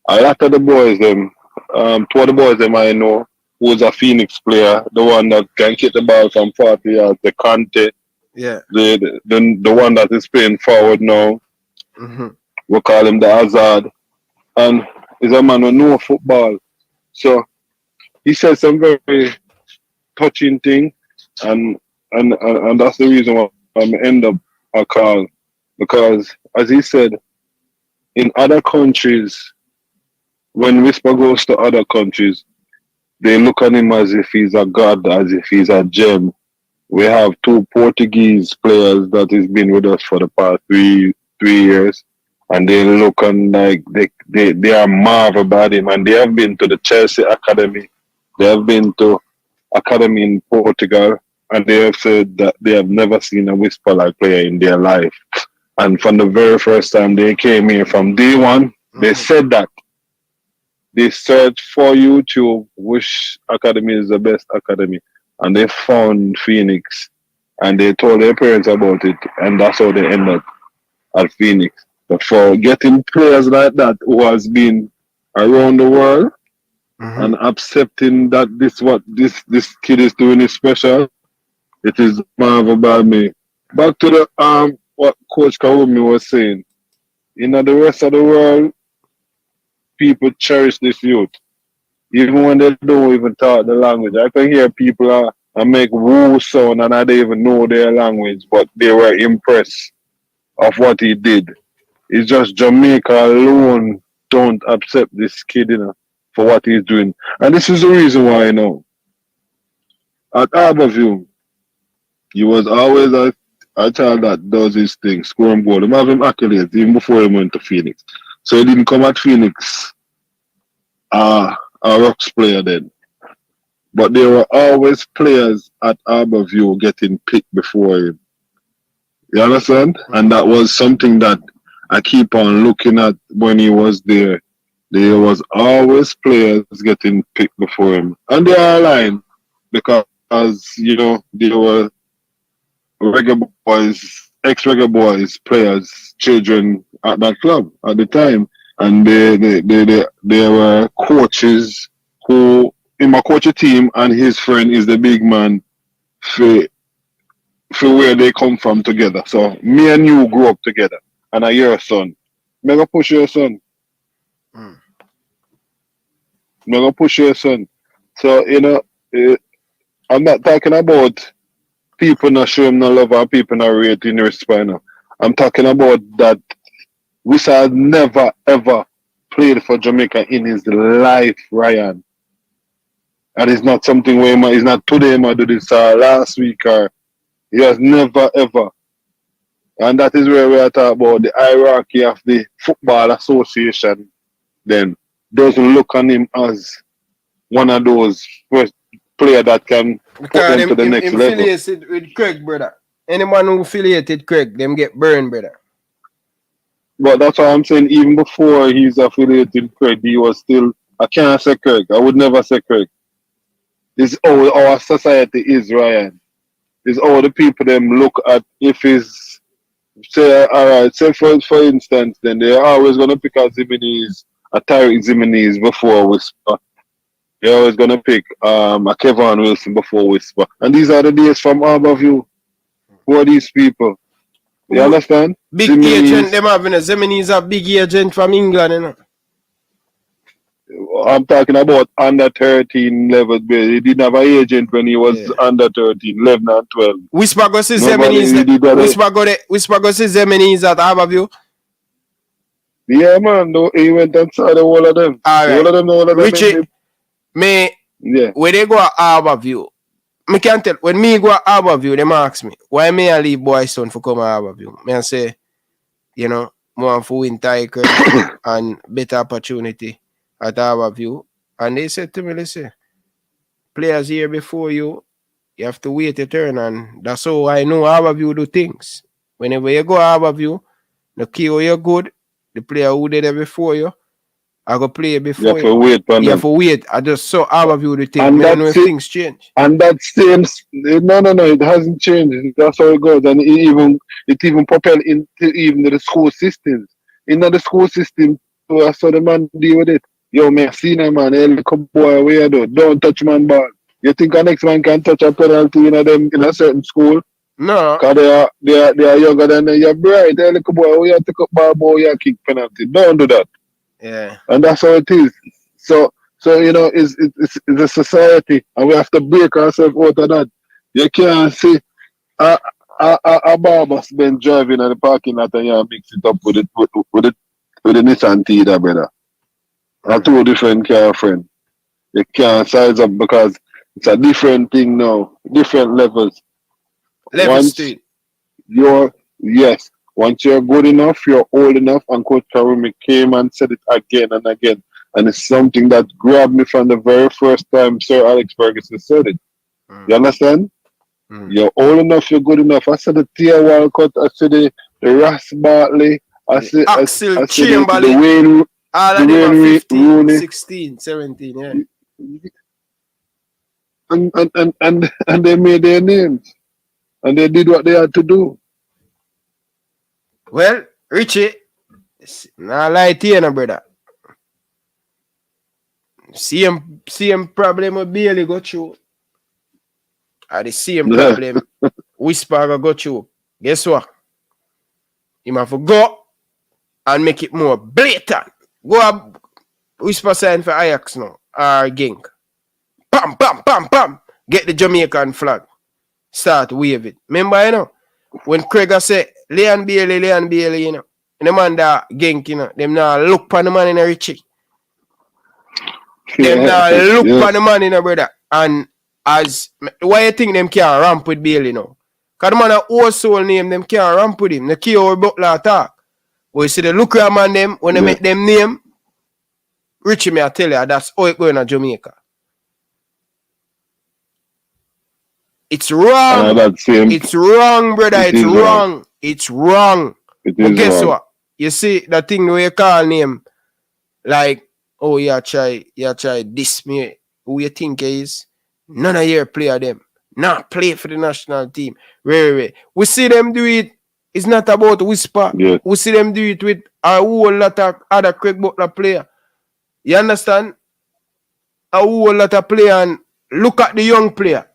D: a lot of the boys them, two of the boys them I know, who's a Phoenix player, the one that can kick the ball from 40 yards, the Conte.
C: Yeah.
D: The one that is playing forward now.
C: Mm-hmm.
D: We call him the Hazard. And he's a man who knows football. So he said some very touching thing, and that's the reason why I end up a call. Because as he said, in other countries, when Whisper goes to other countries, they look at him as if he's a god, as if he's a gem. We have two Portuguese players that has been with us for the past three years, and they look and like they are marveled about him, and they have been to the Chelsea Academy, they have been to academy in Portugal, and they have said that they have never seen a Whisper-like player in their life. And from the very first time they came here, from day one, they said that. They searched for YouTube which academy is the best academy, and they found Phoenix, and they told their parents about it, and that's how they ended up at Phoenix. But for getting players like that who has been around the world, and accepting that this kid is doing is special, it is marvel by me. Back to the what Coach Karumi was saying. In the rest of the world, people cherish this youth. Even when they don't even talk the language. I can hear people make woo sound and I don't even know their language, but they were impressed of what he did. It's just Jamaica alone don't accept this kid, for what he's doing. And this is the reason why, at Harborview, he was always a child that does his thing, score and goal. Him have him accolades even before he went to Phoenix. So he didn't come at Phoenix a Rocks player then. But there were always players at Harborview getting picked before him. You understand? And that was something that I keep on looking at when he was there. There was always players getting picked before him. And they are lying because, you know, there were Reggae Boyz, ex-Reggae Boyz players, children at that club at the time. And there were coaches who, in my coaching team, and his friend is the big man for where they come from together. So me and you grew up together, and I your son. I'm gonna push your son. I'm gonna push your son. So you know, I'm not talking about people not showing no love or people not rating respect. No. I'm talking about that Wissa had never ever played for Jamaica in his life, Ryan. And it's not something where it's not today, I do this last week, or he has never ever. And that is where we are talking about the hierarchy of the football association. Then doesn't look on him as one of those first player that can put them to the next level.
C: Affiliated with Craig, brother. Anyone who affiliated Craig, them get burned, brother.
D: But that's what I'm saying. Even before he's affiliated with Craig, he was still. I can't say Craig. I would never say Craig. It's how our society is, Ryan. It's all the people them look at if it's say alright, say for instance, then they're always gonna pick a Ziminese, a Tyreek Ziminese before Whisper. They're always gonna pick a Kevin Wilson before Whisper. And these are the days from Harborview. Who are these people? You understand?
C: Big agent, them having a Ziminese a big agent from England, you know.
D: I'm talking about under 13 level. He didn't have an agent when he was under 13, 11 and 12.
C: Whisper go see Zeminese. Whisper go see Zeminese at Harborview.
D: Yeah, man. No, he went and saw the whole of them.
C: All right.
D: All of them, all of them.
C: Richie, when they go at Harborview, I can't tell. When me go at Harborview, they ask me, why me I leave Boyson for come at Harborview? Me I say, you know, more for win title and better opportunity at Harborview. And they said to me, listen, players here before you have to wait your turn. And that's how I know Harborview do things. Whenever you go Harborview, the key you're good, the player who did it before you, I go play before you. You have to wait. I just saw Harborview the thing. I know if things change.
D: And that same, no, it hasn't changed. That's how it goes. And it even propelled into even the school systems. In the school system, so I saw the man deal with it. Yo, man, see that man, hey, look boy, where you do? Don't touch man ball. You think a next man can touch a penalty in a certain school?
C: No.
D: Because they are younger than you. You're bright. Hey, look boy, where you take up ball, boy, you kick penalty. Don't do that.
C: Yeah.
D: And that's how it is. So you know, it's a society, and we have to break ourselves out of that. You can't see a barber's been driving in the parking lot and you mix it up with the Nissan Tida, brother. A two different car, friend. You can't size up because it's a different thing now, different levels. Once you're good enough, you're old enough, and Coach Charie came and said it again and again. And it's something that grabbed me from the very first time Sir Alex Ferguson said it. You understand? You're old enough, you're good enough. I said the Tia Walcott, I said the Ross Bartley, I said
C: Axel
D: the
C: Chamberlain. All of them are 15,
D: Rooney.
C: 16, 17, yeah.
D: And they made their names. And they did what they had to do.
C: Well, Richie, not lie to you, no, brother. Same problem with Bailey go through. Or the same problem Whisper go through. Guess what? You have to go and make it more blatant. Go up, Whisper sign for Ajax now, or Genk. Bam, bam, bam, bam. Get the Jamaican flag. Start wave it. Remember, you know, when Craig say, Leon Bailey, you know, and the man that Genk, you know, them now look for the man in a Richie. Them now look for the man in a brother. And as, why you think them can't ramp with Bailey now? Because the man a old soul name, them can't ramp with him. They care how Butler attack. But you see the look at man them, when they make them name, Richie, me I tell you, that's how it going in Jamaica. It's wrong. It's wrong, brother. It's wrong. It's wrong. But guess what? You see that thing where you call name, like, oh, you try this me. Who you think is? None of your player them. Not play for the national team. Wait. We see them do it. It's not about whisper.
E: Yeah.
C: We see them do it with a whole lot of other Craig Butler player. You understand? A whole lot of player, and look at the young player.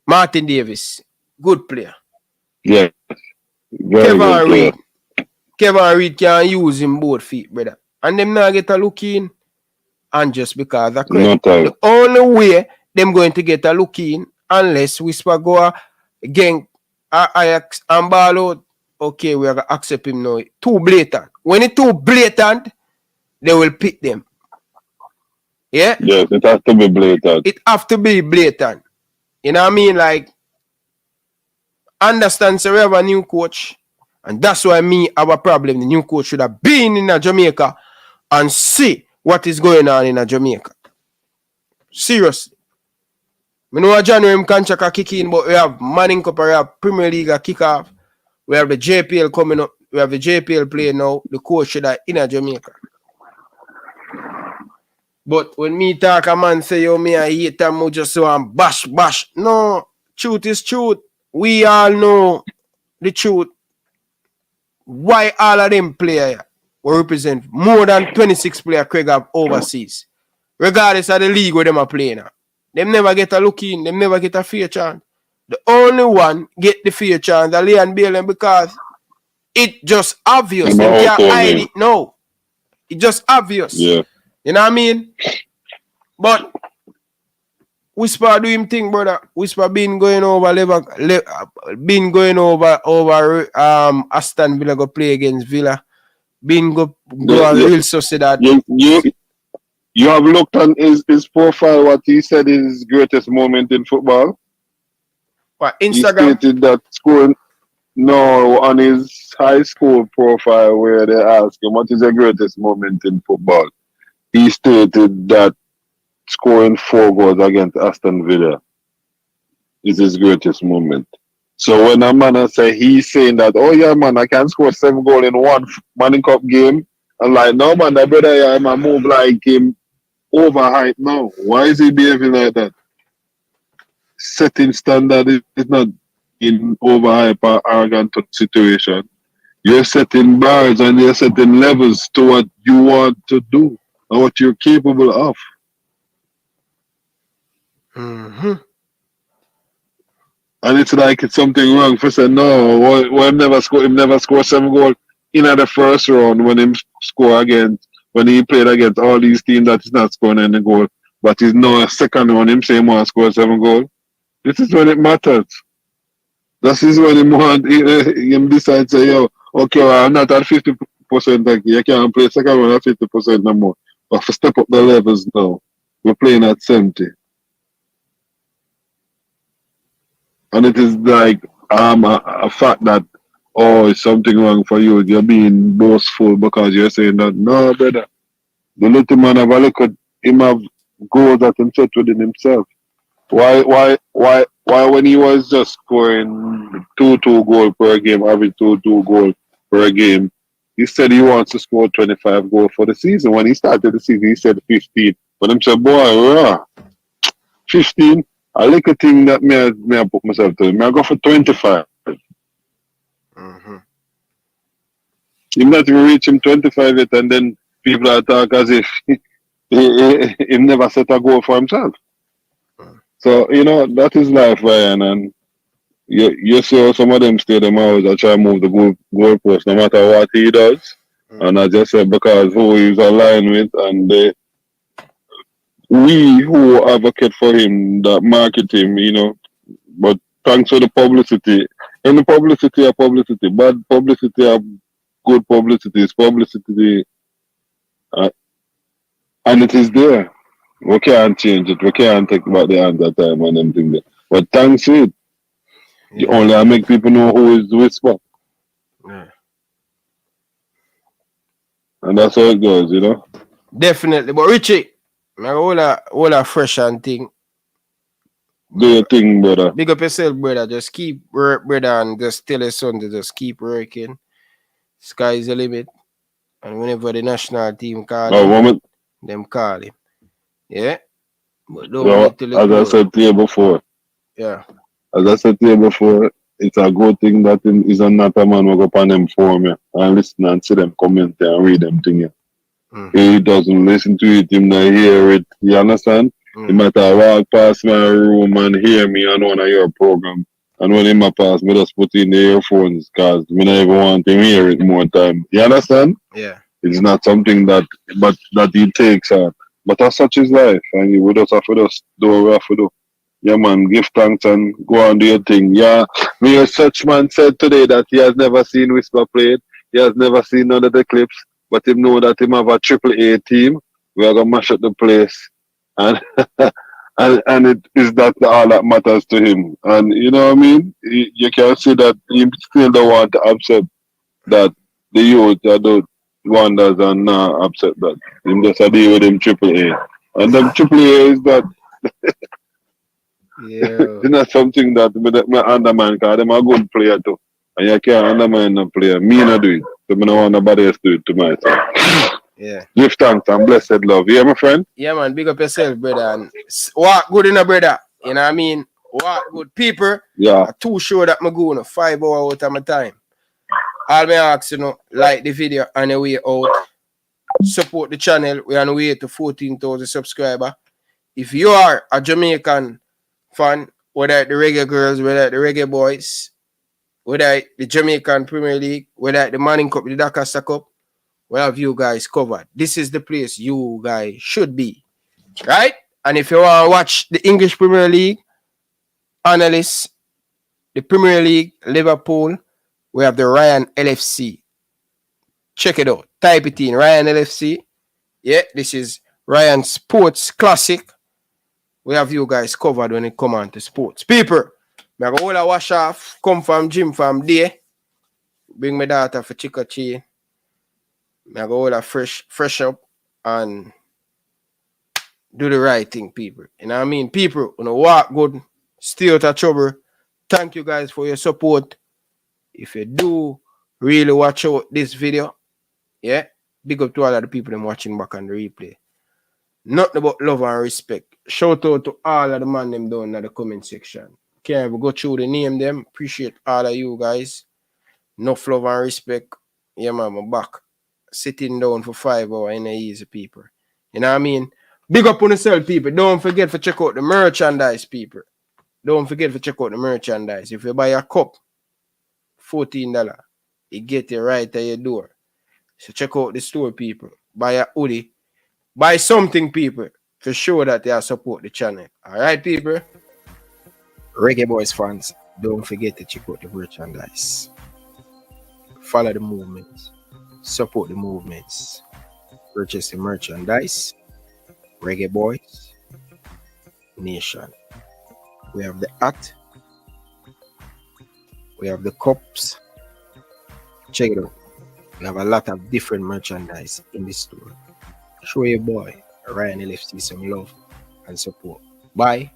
C: Martin Davis, good player.
E: Yeah. Kevin
C: Reed. Kevin Reed can use him both feet, brother. And them now get a look in. And just because of Craig. The only way them going to get a look in, unless Whisper go again Ajax and ball out, okay, we are going to accept him now. Too blatant. When it's too blatant, they will pick them. Yeah?
E: Yes, it has to be blatant.
C: It have to be blatant. You know what I mean? Like, understand, so we have a new coach. And that's why me have a problem. The new coach should have been in Jamaica and see what is going on in Jamaica. Seriously. We know a January contract a kick in, but we have Manning Cup, we have Premier League a kick off. We have the JPL coming up. We have the JPL playing now. The coach should have in Jamaica. But when me talk, a man say, yo, me I hate them, just so I'm bash. No, truth is truth. We all know the truth. Why all of them players will represent more than 26 players Craig have overseas. Regardless of the league where them are playing now. Them never get a look in, them never get a fair chance. The only one get the fair chance is Leon Bailey because it just obvious. Them can't hide it now. It just obvious.
E: Yeah.
C: You know what I mean? But Whisper do him thing, brother. Whisper been going over Aston Villa go play against Villa. Been go on real Sociedad.
E: You have looked on his profile, what he said is his greatest moment in football.
C: What, Instagram?
E: He stated that scoring, no, on his high school profile where they ask him what is your greatest moment in football. He stated that scoring 4 goals against Aston Villa is his greatest moment. So when a man say he's saying that, oh yeah man, I can score 7 goals in one Manning Cup game, I'm like, no man, that brother yeah, I move like him overhyped now. Why is he behaving like that? Setting standard is not in overhype or arrogant situation. You're setting bars and you're setting levels to what you want to do and what you're capable of.
C: Mm-hmm.
E: And it's like it's something wrong for saying no, him never score 7 goals in the first round when him score against when he played against all these teams that is not scoring any goal. But he's now a second round, him saying he want to score 7 goals. This is when it matters. This is when him decide say, yo, okay, well, I'm not at 50% like you can't play second round at 50% no more. But for step up the levels now, we're playing at 70. And it is like a fact that, oh, it's something wrong for you. You're being boastful because you're saying that. No, brother. The little man have a look at him have goals that him set within himself. Why when he was just scoring 2-2 goals per game, average 2-2 goals per game, he said he wants to score 25 goals for the season. When he started the season, he said 15. But him said, boy, 15. I like a thing that me I put myself to. I go for 25.
C: Mm-hmm.
E: Him not even reach him 25 yet, and then people are talk as if he never set a goal for himself. So, you know, that is life, Ryan, and you see how some of them stay them hours I try to move the goalpost no matter what he does. And I just said because who he's aligned with and we who advocate for him, that market him, you know, but thanks for the publicity. Any publicity or publicity, bad publicity or good publicity is publicity, and it is there. We can't change it. We can't take back the hands at time and them things there. But thanks to it, You only make people know who is Whisper.
C: Yeah.
E: And that's how it goes, you know?
C: Definitely. But Richie, all a fresh and thing.
E: Do your thing, brother.
C: Big up yourself, brother. Just keep work, brother, and just tell your son to just keep working. Sky's the limit. And whenever the national team call him, them call him. Yeah? But don't wait till
E: as I said to you before.
C: Yeah.
E: As I said to you before, it's a good thing that he's not a man who go up on them forum yeah, and listen and see them comment there and read them thing. Yeah. He doesn't listen to it, him not hear it. You understand? He might have walk past my room and hear me on one of your program. And when he pass, me just put in the earphones because me not even want him hear it more time. You understand?
C: Yeah.
E: It's not something that he takes on. But as such is life. And we just have to just do what we have to do. Yeah, man, give thanks and go on do your thing. Yeah, me a such man said today that he has never seen Whisper played. He has never seen none of the clips. But he know that him have a AAA team. We are going to mash up the place. And and it is that all that matters to him. And you know what I mean? You can see that he still don't want to accept that the youth are the wonders and not upset that. Him just a deal with him AAA. And them AAA is that it's not something that me undermine because them a good player too. And you can't undermine a player. Me not do it. So I don't want nobody else to do it to myself.
C: Yeah.
E: Give thanks and blessed love. Yeah, my friend?
C: Yeah, man. Big up yourself, brother. And walk good in a brother. You know what I mean? Walk good. People,
E: yeah.
C: are too sure that I'm going 5 hours out of my time. All me ask, you know, like the video on the way out. Support the channel. We're on the way to 14,000 subscribers. If you are a Jamaican fan, whether the Reggae Girls, whether the Reggae Boyz, whether the Jamaican Premier League, whether the Manning Cup, the Dakar Cup, we have you guys covered. This is the place you guys should be. Right? And if you want to watch the English Premier League, analysts, the Premier League, Liverpool, we have the Ryan LFC. Check it out. Type it in, Ryan LFC. Yeah, this is Ryan Sports Classic. We have you guys covered when it come on to sports. People, I go all wash off, come from gym from there. Bring my daughter for Charie. I go all fresh up and do the right thing, people. You know what I mean? People, when you walk good, stay out of trouble. Thank you guys for your support. If you do really watch out this video, yeah, big up to all of the people them watching back on the replay. Nothing about love and respect. Shout out to all of the man them down in the comment section. Can't even go through the name them. Appreciate all of you guys. Enough love and respect. Yeah, man, I'm back. Sitting down for 5 hours in a easy, people. You know what I mean? Big up on yourself, people. Don't forget to check out the merchandise, people. Don't forget to check out the merchandise. If you buy a cup, $14, you get it right at your door. So check out the store, people. Buy a hoodie. Buy something, people, to show that they support the channel. Alright, people? Reggae Boyz fans, don't forget to check out the merchandise. Follow the movements. Support the movements. Purchase the merchandise. Reggae Boyz Nation. We have the hat. We have the cups. Check it out. We have a lot of different merchandise in the store. Show your boy Ryan LFC some love and support. Buy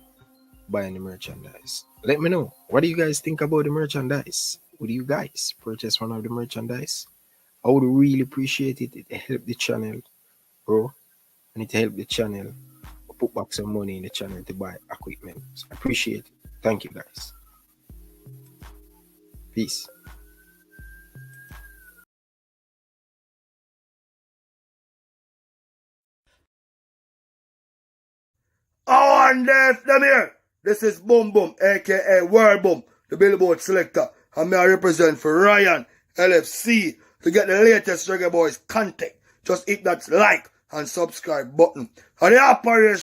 C: the merchandise. Let me know. What do you guys think about the merchandise? Would you guys purchase one of the merchandise? I would really appreciate it. It help the channel, bro. And it help the channel put back some money in the channel to buy equipment. So I appreciate it. Thank you guys. Peace.
B: Oh, and them here. This is Boom Boom, aka World Boom, the Billboard selector. And I represent for Ryan LFC. To get the latest Reggae Boyz content, just hit that like and subscribe button. And the operation